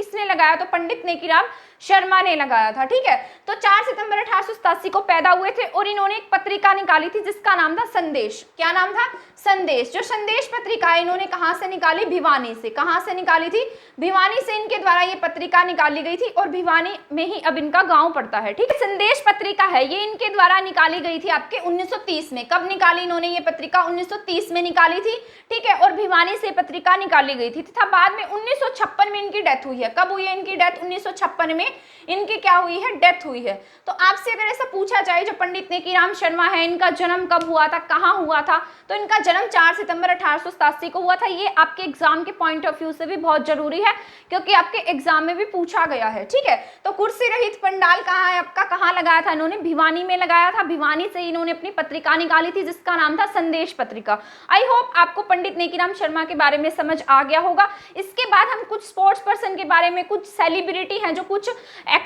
किसने लगाया, तो पंडित नेकीराम शर्मा ने लगाया था। ठीक है, तो 4 सितंबर 1887 को पैदा हुए थे और इन्होंने एक पत्रिका निकाली थी जिसका नाम था संदेश। क्या नाम था, संदेश। जो संदेश पत्रिका इन्होंने कहां से निकाली, भिवानी से। कहां से निकाली थी, भिवानी से इनके द्वारा ये पत्रिका निकाली गई थी और भिवानी में ही अब इनका गांव पड़ता है। ठीक है, संदेश पत्रिका है ये इनके द्वारा निकाली गई थी आपके 1930 में। कब निकाली इन्होंने ये पत्रिका, 1930 में निकाली थी। ठीक है, और भिवानी से पत्रिका निकाली गई थी तथा बाद में 1956 में इनकी डेथ हुई है। कब हुई है इनकी डेथ, 1956 में इनकी क्या हुई है, डेथ हुई है। तो आपसे अगर ऐसा पूछा जाए जो पंडित नेकीराम शर्मा है इनका जन्म कब हुआ था, कहाँ हुआ था, तो इनका जन्म 4 सितंबर 1887 को हुआ था। ये आपके एग्जाम के पॉइंट ऑफ व्यू से भी बहुत जरूरी है क्योंकि आपके एग्जाम में भी पूछा गया है। ठीक है, तो कुर्सी रहित पंडाल कहाँ है आपका, कहाँ लगाया था इन्होंने, भिवानी में लगाया था। भिवानी से इन्होंने अपनी पत्रिका निकाली थी जिसका नाम था संदेश पत्रिका। आई होप आपको पंडित नेकीराम शर्मा के बारे में समझ आ गया होगा। इसके बाद हम कुछ स्पोर्ट्स पर्सन के बारे में, कुछ सेलिब्रिटी हैं जो कुछ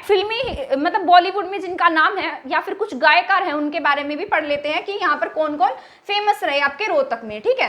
फिल्मी मतलब बॉलीवुड में जिनका नाम है या फिर कुछ गायकार हैं उनके बारे में भी पढ़ लेते हैं कि यहाँ पर कौन कौन फेमस रहे आपके रोहतक में। ठीक है,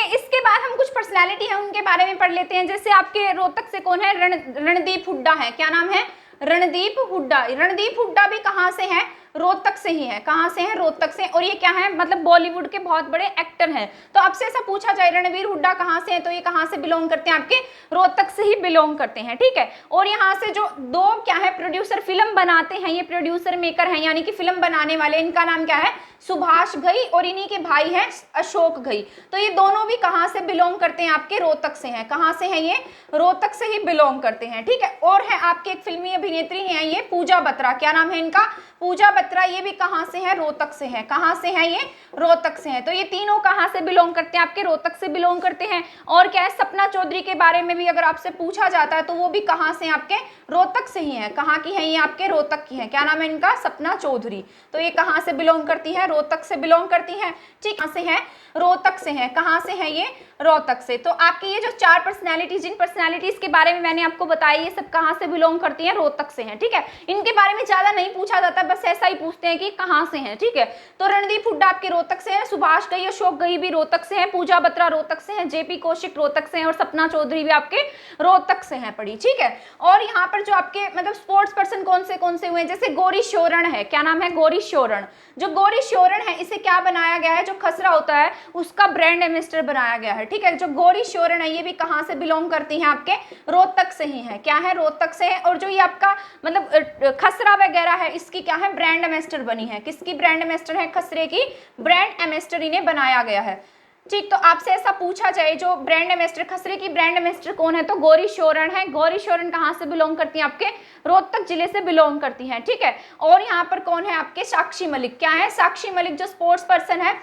इसके बाद हम कुछ पर्सनैलिटी है उनके बारे में पढ़ लेते हैं। जैसे आपके रोहतक से कौन है, रणदीप हुड्डा है। क्या नाम है, रणदीप हुड्डा। रणदीप हुड्डा भी कहाँ से है, रोहतक से ही है। कहाँ से है, रोहतक से। और ये क्या है, मतलब बॉलीवुड के बहुत बड़े एक्टर हैं। तो आपसे ऐसा पूछा जाए रणवीर हुड्डा कहाँ से है, तो ये कहाँ से बिलोंग करते हैं, आपके रोहतक से ही बिलोंग करते हैं। ठीक है, और यहाँ से जो दो क्या है प्रोड्यूसर फिल्म बनाते हैं, ये प्रोड्यूसर मेकर हैं यानी कि फिल्म बनाने वाले, इनका नाम क्या है, सुभाष घई, और इन्हीं के भाई हैं अशोक घई। तो ये दोनों भी कहाँ से बिलोंग करते हैं, आपके रोहतक से हैं। कहाँ से हैं ये, रोहतक से ही बिलोंग करते हैं। ठीक है, और है आपके एक फिल्मी अभिनेत्री हैं ये पूजा बत्रा। क्या नाम है इनका, पूजा बत्रा बत्रा ये भी कहाँ से है, रोहतक से है। कहाँ से है ये, रोहतक से है। तो ये तीनों कहाँ से बिलोंग करते हैं, आपके रोहतक से बिलोंग करते हैं। और क्या है, सपना चौधरी के बारे में भी अगर आपसे पूछा जाता है तो वो भी कहाँ से, आपके रोहतक से ही है। कहाँ की है ये, आपके रोहतक की है। क्या नाम है इनका, सपना चौधरी। तो ये कहाँ से बिलोंग करती है, रोहतक से बिलोंग करती है। ठीक, कहाँ से है, रोहतक से है। कहाँ से है ये, रोहतक से। तो आपकी ये जो 4 पर्सनैलिटी, जिन पर्सनैलिटीज के बारे में मैंने आपको बताया, ये सब कहाँ से बिलोंग करती हैं, रोहतक से हैं। ठीक है, इनके बारे में ज्यादा नहीं पूछा जाता, बस ऐसा ही पूछते हैं कि कहाँ से हैं। ठीक है, तो रणदीप हुड्डा आपके रोहतक से है, सुभाष घई, अशोक घई भी रोहतक से हैं, पूजा बत्रा रोहतक से हैं, जेपी कौशिक रोहतक से हैं और सपना चौधरी भी आपके रोहतक से हैं पड़ी। ठीक है, और यहाँ पर जो आपके मतलब स्पोर्ट्स पर्सन कौन से हुए हैं, जैसे गौरी शोरण है। क्या नाम है, गौरी शोरण। जो गौरी शोरण है इसे क्या बनाया गया है, जो खसरा होता है उसका ब्रांड एम्बेसडर बनाया गया है। ठीक है, जो गौरी शोरण है ये भी कहाँ से बिलोंग करती हैं, आपके रोहतक से ही है। क्या है, रोहतक से है। और जो ये आपका मतलब खसरा वगैरह है, इसकी क्या है, ब्रांड एम्बेसडर बनी है। किसकी ब्रांड एम्बेसडर है, खसरे की ब्रांड एम्बेसडर इन्हें बनाया गया है। ठीक, तो आपसे ऐसा पूछा जाए जो ब्रांड एम्बेसडर, खसरे की ब्रांड एम्बेसडर कौन है, तो गौरी शोरण है। गौरी शोरण कहाँ से बिलोंग करती है, आपके रोहतक जिले से बिलोंग करती हैं। ठीक है, और यहाँ पर कौन है, आपके साक्षी मलिक। क्या है, साक्षी मलिक जो स्पोर्ट्स पर्सन है।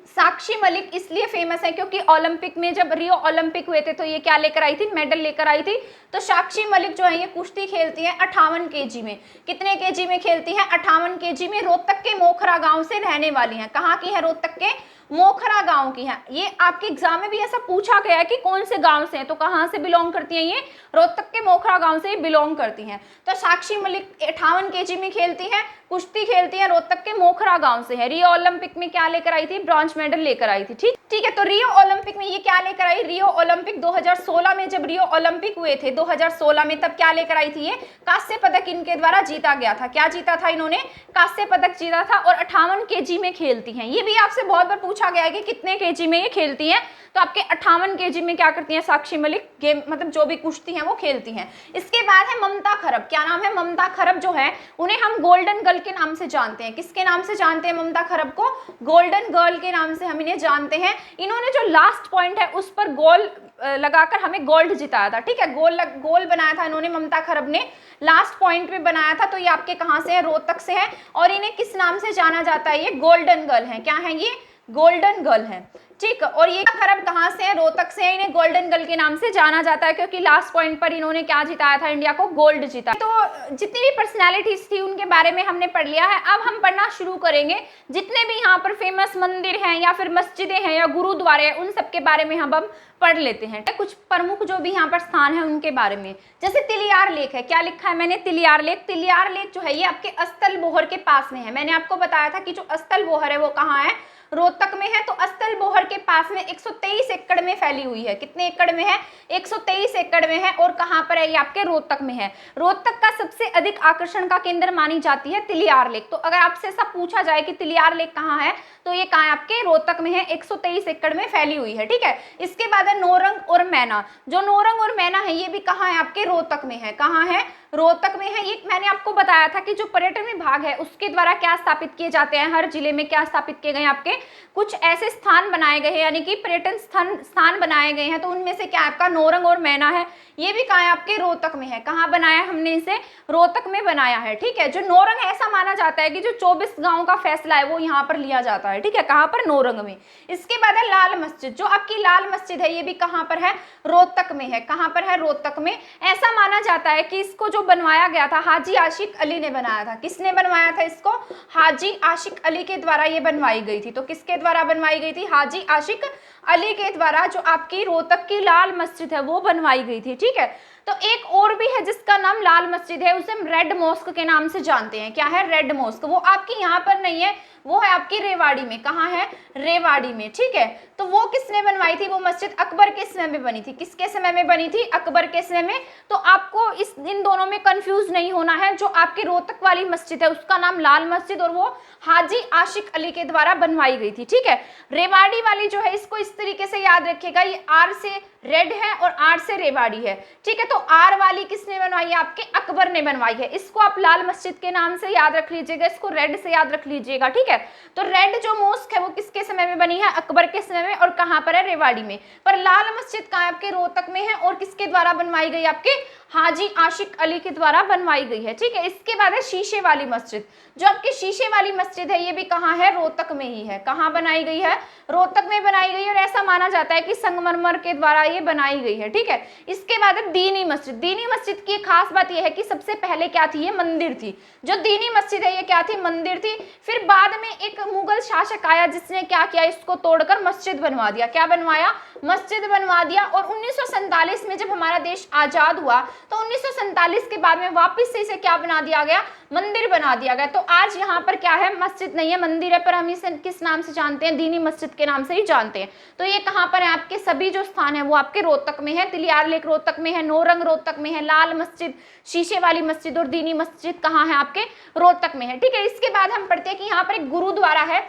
साक्षी मलिक इसलिए फेमस है क्योंकि ओलंपिक में, जब रियो ओलंपिक हुए थे तो ये क्या लेकर आई थी, मेडल लेकर आई थी। तो साक्षी मलिक जो है ये कुश्ती खेलती हैं 58 केजी में। कितने केजी में खेलती हैं, 58 केजी में। रोहतक के मोखरा गांव से रहने वाली हैं। कहाँ की है, रोहतक के मोखरा गांव की हैं। ये आपके एग्जाम में भी ऐसा पूछा गया है कि कौन से गांव से हैं, तो कहाँ से बिलोंग करती हैं, ये रोहतक के मोखरा गांव से बिलोंग करती हैं। तो साक्षी मलिक 58 केजी में खेलती हैं, कुश्ती खेलती है, रोहतक के मोखरा गांव से है। रियो ओलंपिक में क्या लेकर आई थी, ब्रॉन्ज मेडल लेकर आई थी। ठीक है, तो रियो ओलंपिक में ये क्या लेकर आई, रियो ओलंपिक 2016 में, जब रियो ओलंपिक हुए थे 2016 में, तब क्या लेकर आई थी, ये कांस्य पदक इनके द्वारा जीता गया था। क्या जीता था इन्होंने, कांस्य पदक जीता था। और 58 केजी में खेलती हैं। ये भी आपसे बहुत बार पूछा गया है कि कितने केजी में ये खेलती हैं, तो आपके 58 केजी में क्या करती हैं साक्षी मलिक, गेम मतलब जो भी कुश्ती हैं वो खेलती हैं। इसके बाद है ममता खरब। क्या नाम है, ममता खरब जो है उन्हें हम गोल्डन गर्ल के नाम से जानते हैं। किसके नाम से जानते हैं, ममता खरब को गोल्डन गर्ल के नाम से हम इन्हें जानते हैं। इन्होंने जो लास्ट पॉइंट है उस पर गोल लगाकर हमें गोल्ड जिताया था। ठीक है, गोल बनाया था इन्होंने, ममता खरब ने लास्ट पॉइंट पे बनाया था। तो ये आपके कहाँ से है, रोहतक से है। और इन्हें किस नाम से जाना जाता है, ये गोल्डन गर्ल है। क्या है ये, गोल्डन गर्ल है। ठीक, और ये खरब कहाँ से है, रोहतक से है। इन्हें गोल्डन गर्ल के नाम से जाना जाता है क्योंकि लास्ट पॉइंट पर इन्होंने क्या जिताया था, इंडिया को गोल्ड जीता। तो जितनी भी पर्सनैलिटीज थी उनके बारे में हमने पढ़ लिया है। अब हम पढ़ना शुरू करेंगे जितने भी यहाँ पर फेमस मंदिर हैं या फिर मस्जिदें हैं या गुरुद्वारे हैं, उन सब के बारे में हम पढ़ लेते हैं। कुछ प्रमुख जो भी यहाँ पर स्थान है उनके बारे में, जैसे तिलियार लेक है। क्या लिखा है मैंने, तिलियार लेक। तिलियार लेक जो है ये आपके अस्तल बोहर के पास में है। मैंने आपको बताया था कि जो अस्तल बोहर है वो कहाँ है, रोहतक में है। तो अस्तल बोहर के पास में 123 एकड़ में फैली हुई है। कितने एकड़ में है, 123 एकड़ में है। और कहाँ पर है, ये आपके रोहतक में है। रोहतक का सबसे अधिक आकर्षण का केंद्र मानी जाती है तिलियार लेक। तो अगर आपसे ऐसा पूछा जाए कि तिलियार लेक कहाँ है, तो ये कहाँ है, आपके रोहतक में है, 123 एकड़ में फैली हुई है। ठीक है, इसके बाद है नौरंग और मैना। जो नौरंग और मैना है ये भी कहाँ है, आपके रोहतक में है। कहाँ है, रोहतक में है। ये मैंने आपको बताया था कि जो पर्यटन विभाग है उसके द्वारा क्या स्थापित किए जाते हैं, हर जिले में क्या स्थापित किए गए हैं, आपके कुछ ऐसे स्थान बनाए गए हैं, यानी कि पर्यटन स्थान बनाए गए हैं। तो उनमें से क्या आपका नौरंग और मैना है, ये भी कहाँ है, आपके रोहतक में है। कहाँ बनाया हमने इसे, रोहतक में बनाया है। ठीक है, जो नौरंग ऐसा माना जाता है कि जो 24 गांव का फैसला है वो यहाँ पर लिया जाता है। ठीक है, कहाँ पर, नौरंग में। इसके बाद है लाल मस्जिद। जो आपकी लाल मस्जिद है ये भी कहाँ पर है, रोहतक में है। कहाँ पर है, रोहतक में। ऐसा माना जाता है कि इसको जो बनवाया गया था हाजी आशिक अली ने बनाया था। किसने बनवाया था इसको, हाजी आशिक अली के द्वारा ये बनवाई गई थी। तो किसके द्वारा बनवाई गई थी, हाजी आशिक अली के द्वारा जो आपकी रोहतक की लाल मस्जिद है वो बनवाई गई थी। ठीक है, तो एक और भी है जिसका नाम लाल मस्जिद है, उसे हम रेड मॉस्क के नाम से जानते हैं। क्या है, रेड मॉस्क। वो आपकी यहाँ पर नहीं है, वो है आपकी रेवाड़ी में। कहाँ है, रेवाड़ी में। ठीक है, तो वो किसने बनवाई थी, वो मस्जिद अकबर के समय में बनी थी। किसके समय में बनी थी, अकबर के समय में। तो आपको इन दोनों में कंफ्यूज नहीं होना है। जो आपकी रोहतक वाली मस्जिद है उसका नाम लाल मस्जिद और वो हाजी आशिक अली के द्वारा बनवाई गई थी। ठीक है, रेवाड़ी वाली जो है इसको इस तरीके से याद रखिएगा, ये आर से रेड है और आर से रेवाड़ी है। ठीक है, तो आर वाली किसने बनवाई है, आपके अकबर ने बनवाई है। इसको आप लाल मस्जिद के नाम से याद रख लीजिएगा, इसको रेड से याद रख लीजिएगा। ठीक है, है। तो रेड जो मॉस्क है वो किसके समय में बनी है, अकबर के समय में, और कहाँ पर है, रेवाड़ी में। पर लाल मस्जिद कहाँ आपके, रोहतक में है, और किसके द्वारा बनवाई गई, आपके हाजी आशिक अली के द्वारा बनवाई गई है। ठीक है, इसके बाद है शीशे वाली मस्जिद। जो आपकी शीशे वाली मस्जिद है ये भी कहाँ है, रोहतक में ही है। कहाँ बनाई गई है, रोहतक में बनाई गई है, और ऐसा माना जाता है कि संगमरमर के द्वारा ये बनाई गई है। ठीक है, इसके बाद है दीनी मस्जिद। दीनी मस्जिद की खास बात यह है कि सबसे पहले क्या थी, ये मंदिर थी। जो दीनी मस्जिद है ये क्या थी, मंदिर थी। फिर बाद में एक मुगल शासक आया जिसने क्या किया, इसको तोड़कर मस्जिद बनवा दिया। क्या बनवाया, मस्जिद बनवा दिया। और 1947 में जब हमारा देश आजाद हुआ तो 1947 के बाद में वापस से इसे क्या बना दिया गया, मंदिर बना दिया गया। तो आज यहाँ पर क्या है, मस्जिद नहीं है, मंदिर है, पर हम इसे किस नाम से जानते हैं, दीनी मस्जिद के नाम से ही जानते हैं। तो ये कहाँ पर है, आपके सभी जो स्थान है वो आपके रोहतक में है। तिलियार लेक रोहतक में है, नौरंग रोहतक में है, लाल मस्जिद, शीशे वाली मस्जिद और दीनी मस्जिद कहाँ है, आपके रोहतक में है। ठीक है, इसके बाद हम पढ़ते हैं कि यहाँ पर एक गुरुद्वारा है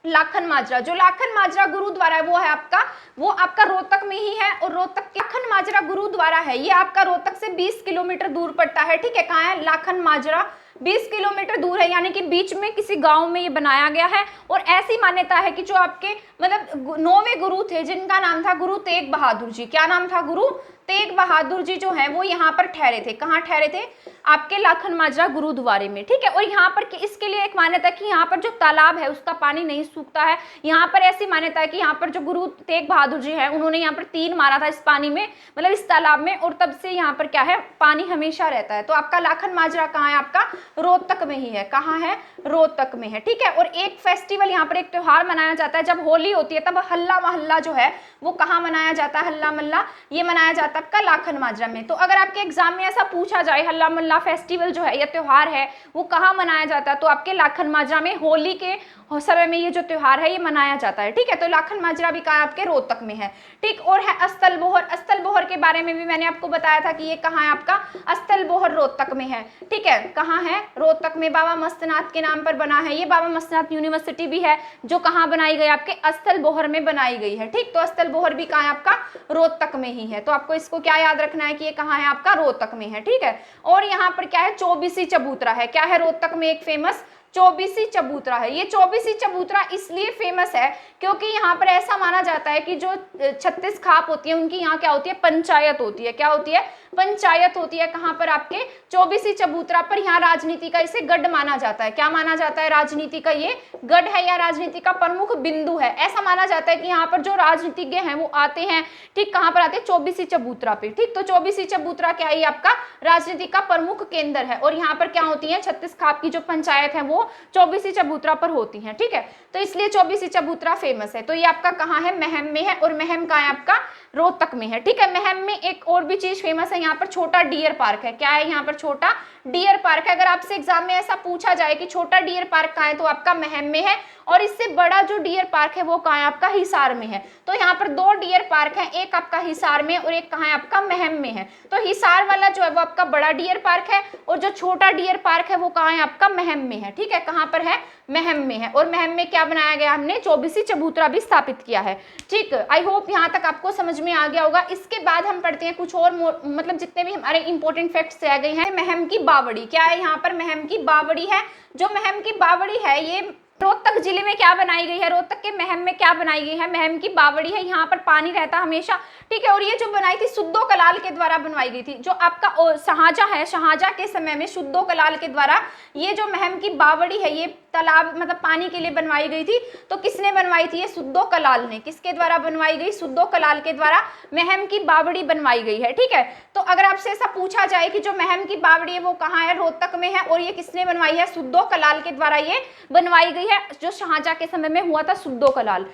लाखन माजरा। जो लाखन माजरा गुरुद्वारा है वो है आपका, वो आपका रोहतक में ही है। और रोहतक के लाखन माजरा गुरुद्वारा है ये आपका रोहतक से 20 किलोमीटर दूर पड़ता है। ठीक है, कहाँ है, लाखन माजरा 20 किलोमीटर दूर है, यानी कि बीच में किसी गांव में ये बनाया गया है। और ऐसी मान्यता है कि जो आपके मतलब 9वें गुरु थे जिनका नाम था गुरु तेग बहादुर जी। क्या नाम था, गुरु तेग बहादुर जी जो है वो यहाँ पर ठहरे थे। कहाँ ठहरे थे, आपके लाखन माजरा गुरुद्वारे में। ठीक है, और यहाँ पर इसके लिए एक मान्यता है कि यहाँ पर जो तालाब है उसका पानी नहीं सूखता है। यहाँ पर ऐसी मान्यता है कि यहाँ पर जो गुरु तेग बहादुर जी है उन्होंने यहाँ पर तीर मारा था इस पानी में, मतलब इस तालाब में, और तब से यहाँ पर क्या है, पानी हमेशा रहता है। तो आपका लाखन माजरा कहाँ है, आपका रोहतक में ही है। कहाँ है, रोहतक में है। ठीक है, और एक फेस्टिवल यहाँ पर, एक त्योहार मनाया जाता है जब होली होती है, तब हल्ला महल्ला जो है वो कहाँ मनाया जाता है, हल्ला महल्ला ये मनाया जाता है आपका लाखन माजरा में। तो अगर आपके एग्जाम में ऐसा पूछा जाए हल्ला महल्ला फेस्टिवल जो है या त्योहार है वो कहाँ मनाया जाता है, तो आपके लाखन माजरा में होली के समय में ये जो त्योहार है ये मनाया जाता है। ठीक है, तो लाखन माजरा भी कहाँ आपके रोहतक में है। ठीक, और है अस्तल बोहर। अस्तल बोहर के बारे में भी मैंने आपको बताया था कि ये कहाँ है, आपका अस्तल बोहर रोहतक में है। ठीक है, कहाँ है, रोहतक में, बाबा मस्तनाथ के नाम पर बना है। ये बाबा मस्तनाथ यूनिवर्सिटी भी है जो कहाँ बनाई गई, आपके अस्तल बोहर में बनाई गई है। ठीक, तो अस्तल बोहर भी कहाँ है, आपका रोहतक में ही है। तो आपको इसको क्या याद रखना है कि ये कहाँ है, आपका रोहतक में है। ठीक है, और यहाँ पर क्या है, चौबीसी चबूतरा है। क्या है, रोहतक में एक फेमस चौबीसी चबूतरा है। ये चौबीसी चबूतरा इसलिए फेमस है क्योंकि यहाँ पर ऐसा माना जाता है कि जो 36 खाप होती है उनकी यहाँ क्या होती है, पंचायत होती है। क्या होती है, पंचायत होती है। कहाँ पर, आपके चौबीसी चबूतरा पर। यहाँ राजनीति का इसे गढ़ माना जाता है। क्या माना जाता है, राजनीति का ये गढ़ है या राजनीति का प्रमुख बिंदु है। ऐसा माना जाता है कि यहाँ पर जो राजनीतिज्ञ हैं वो आते हैं। ठीक, कहाँ पर आते हैं, चौबीसी चबूतरा पे। ठीक, तो चौबीसी चबूतरा क्या है, आपका राजनीति का प्रमुख केंद्र है। और यहाँ पर क्या होती है, 36 खाप की जो पंचायत है वो चौबीसी चबूतरा पर होती है। ठीक है, तो इसलिए चौबीसी चबूतरा फेमस है। तो ये आपका कहाँ है, महम में है। और महम कहाँ है, आपका रोहतक में है। ठीक है, महम में एक और भी चीज फेमस है, यहाँ पर छोटा डियर पार्क है। क्या है, यहाँ पर छोटा डियर पार्क है। अगर आपसे एग्जाम में ऐसा पूछा जाए कि छोटा डियर पार्क कहाँ है, तो आपका महम में है। और इससे बड़ा जो डियर पार्क है वो कहाँ है, आपका हिसार में है। तो यहाँ पर 2 डियर पार्क है, एक आपका हिसार में और एक कहाँ है, आपका महम में है। तो हिसार वाला जो है वो आपका बड़ा डियर पार्क है और जो छोटा डियर पार्क है वो कहाँ है, आपका महम में है। ठीक है, कहाँ पर है, महम में है। और महम में क्या बनाया गया, हमने चौबीसी चबूतरा भी स्थापित किया है। ठीक, आई होप यहाँ तक आपको समझ में आ गया होगा। इसके बाद हम पढ़ते हैं कुछ और मतलब जितने भी हमारे इंपॉर्टेंट फैक्ट्स आ गए हैं। महम की बावड़ी। क्या है, यहाँ पर महम की बावड़ी है। जो महम की बावड़ी है ये रोहतक जिले में क्या बनाई गई है, रोहतक के महम में क्या बनाई गई है, महम की बावड़ी है। यहाँ पर पानी रहता हमेशा। ठीक है, और ये जो बनाई थी शुद्धो कलाल के द्वारा बनवाई गई थी। जो आपका शाहजहां है, शाहजहां के समय में शुद्धो कलाल के द्वारा ये जो महम की बावड़ी है ये तालाब मतलब पानी के लिए बनवाई गई थी। तो किसने बनवाई थी, ये शुद्धो कलाल ने। किसके द्वारा बनवाई गई, शुद्धो कलाल के द्वारा महम की बावड़ी बनवाई गई है। ठीक है, तो अगर आपसे ऐसा पूछा जाए कि जो महम की बावड़ी है वो कहाँ है, रोहतक में है और ये किसने बनवाई है, शुद्धो कलाल के द्वारा ये बनवाई गई है, जो शाहजहां के समय में हुआ था, शुद्धो कलाल।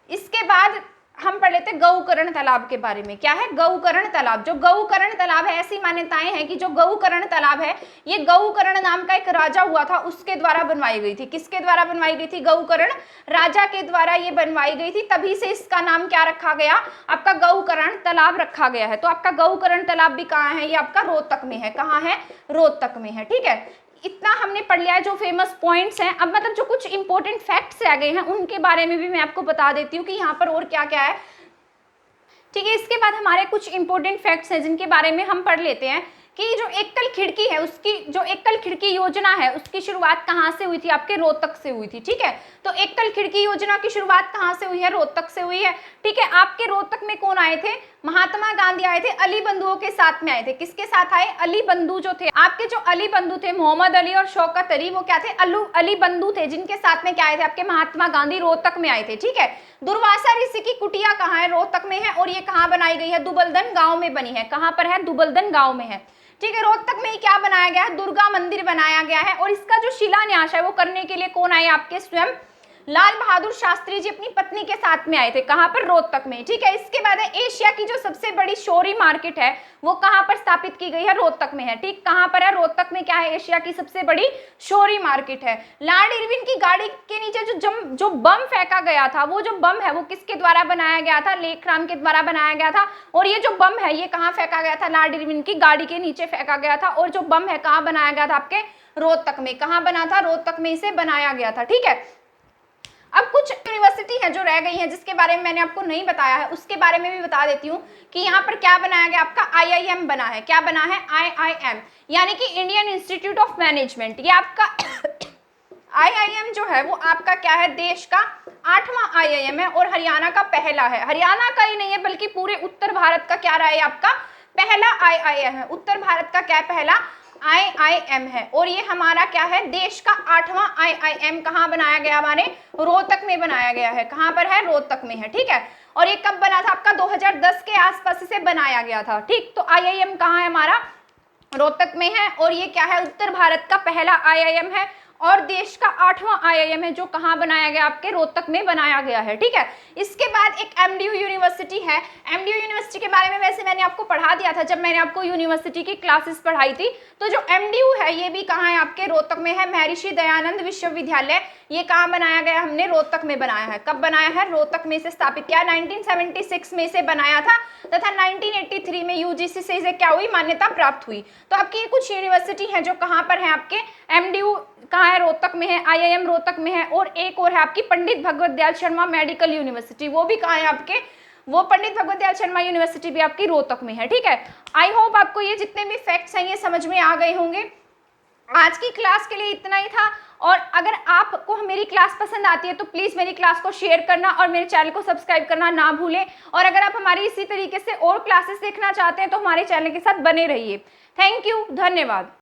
इसके बाद हम पढ़ लेते गौकर्ण तालाब के बारे में। क्या है, गौकर्ण तालाब। जो गौकर्ण तालाब है, ऐसी मान्यताएं हैं कि जो गौकर्ण तालाब है ये गौकर्ण नाम का एक राजा हुआ था उसके द्वारा बनवाई गई थी। किसके द्वारा बनवाई गई थी, गौकर्ण राजा के द्वारा ये बनवाई गई थी। तभी से इसका नाम क्या रखा गया, आपका गौकर्ण तालाब रखा गया है। तो आपका गौकर्ण तालाब भी कहाँ है, ये आपका रोहतक में है। कहाँ है, रोहतक में है। ठीक है, इतना हमने पढ़ लिया है जो फेमस पॉइंट्स हैं। अब मतलब जो कुछ इंपॉर्टेंट फैक्ट्स आ गए हैं उनके बारे में भी मैं आपको बता देती हूँ कि यहाँ पर और क्या क्या है। ठीक है, इसके बाद हमारे कुछ इंपॉर्टेंट फैक्ट्स हैं जिनके बारे में हम पढ़ लेते हैं कि जो एकल खिड़की है, उसकी जो एकल खिड़की योजना है उसकी शुरुआत कहाँ से हुई थी? आपके रोहतक से हुई थी। ठीक है, तो एकल खिड़की योजना की शुरुआत कहाँ से हुई है? रोहतक से हुई है। ठीक है, आपके रोहतक में कौन आए थे? महात्मा गांधी आए थे, अली बंधुओं के साथ में आए थे। किसके साथ आए? अली बंधु जो थे, आपके जो अली बंधु थे मोहम्मद अली और शौकत अली, वो क्या थे? अली बंधु थे, जिनके साथ में क्या आए थे? आपके महात्मा गांधी रोहतक में आए थे। ठीक है, दुर्वासा ऋषि की कुटिया कहाँ है? रोहतक में है। और ये कहाँ बनाई गई है? दुबलदन गांव में बनी है। कहाँ पर है? दुबलदन गांव में है। ठीक है, रोहतक में ही क्या बनाया गया है? दुर्गा मंदिर बनाया गया है। और इसका जो शिलान्यास है वो करने के लिए कौन आए? आपके स्वयं लाल बहादुर शास्त्री जी अपनी पत्नी के साथ में आए थे। कहां पर? रोहतक में। ठीक है, इसके बाद एशिया की जो सबसे बड़ी शोरी मार्केट है वो कहां पर स्थापित की गई है? रोहतक में है। ठीक, कहां पर है? रोहतक में क्या है? एशिया की सबसे बड़ी शोरी मार्केट है। लॉर्ड इरविन की गाड़ी के नीचे जो बम फेंका गया था, वो जो बम है वो किसके द्वारा बनाया गया था? लेखराम के द्वारा बनाया गया था। और ये जो बम है ये कहाँ फेंका गया था? लॉर्ड इरविन की गाड़ी के नीचे फेंका गया था। और जो बम है कहाँ बनाया गया था? आपके रोहतक में। कहाँ बना था? रोहतक में इसे बनाया गया था। ठीक है, अब कुछ यूनिवर्सिटी है जो रह गई है जिसके बारे में मैंने आपको नहीं बताया है, उसके बारे में भी बता देती हूँ कि यहाँ पर क्या बनाया गया? आपका आईआईएम बना है। क्या बना है? आईआईएम, यानी कि इंडियन इंस्टीट्यूट ऑफ मैनेजमेंट। ये आपका आईआईएम जो है वो आपका क्या है? देश का 8वां आईआईएम है और हरियाणा का पहला है। हरियाणा का ही नहीं है बल्कि पूरे उत्तर भारत का क्या रहा है? आपका पहला आईआईएम है। उत्तर भारत का क्या? पहला आईआईएम है। और ये हमारा क्या है? देश का 8वां आईआईएम। कहाँ बनाया गया? हमारे रोहतक में बनाया गया है। कहाँ पर है? रोहतक में है। ठीक है, और ये कब बना था? आपका 2010 के आसपास से बनाया गया था। ठीक, तो आईआईएम कहाँ है? हमारा रोहतक में है। और ये क्या है? उत्तर भारत का पहला आईआईएम है और देश का 8वां आईआईएम है जो कहाँ बनाया गया? आपके रोहतक में बनाया गया है। ठीक है, इसके बाद एक एमडीयू यूनिवर्सिटी है। एमडीयू यूनिवर्सिटी के बारे में वैसे मैंने आपको पढ़ा दिया था जब मैंने आपको यूनिवर्सिटी की क्लासेस पढ़ाई थी। तो जो एमडीयू है ये भी कहाँ है? आपके रोहतक में है। महर्षि दयानंद विश्वविद्यालय, ये कहाँ बनाया गया? हमने रोहतक में बनाया है। कब बनाया है? रोहतक में से स्थापित किया। 1976 में से बनाया था तथा 1983 में यूजीसी से इसे क्या हुई? मान्यता प्राप्त हुई। तो आपकी ये कुछ यूनिवर्सिटी है जो कहाँ पर है? आपके एमडीयू कहाँ है? रोहतक में है। आईआईएम रोहतक में है। और एक और है आपकी पंडित भगवत दयाल शर्मा मेडिकल यूनिवर्सिटी, वो भी कहाँ है? आपके वो पंडित भगवत दयाल शर्मा यूनिवर्सिटी भी आपकी रोहतक में है। ठीक है, आई होप आपको ये जितने भी फैक्ट्स हैं ये समझ में आ गए होंगे। आज की क्लास के लिए इतना ही था। और अगर आपको मेरी क्लास पसंद आती है तो प्लीज़ मेरी क्लास को शेयर करना और मेरे चैनल को सब्सक्राइब करना ना भूलें। और अगर आप हमारी इसी तरीके से और क्लासेस देखना चाहते हैं तो हमारे चैनल के साथ बने रहिए। थैंक यू, धन्यवाद।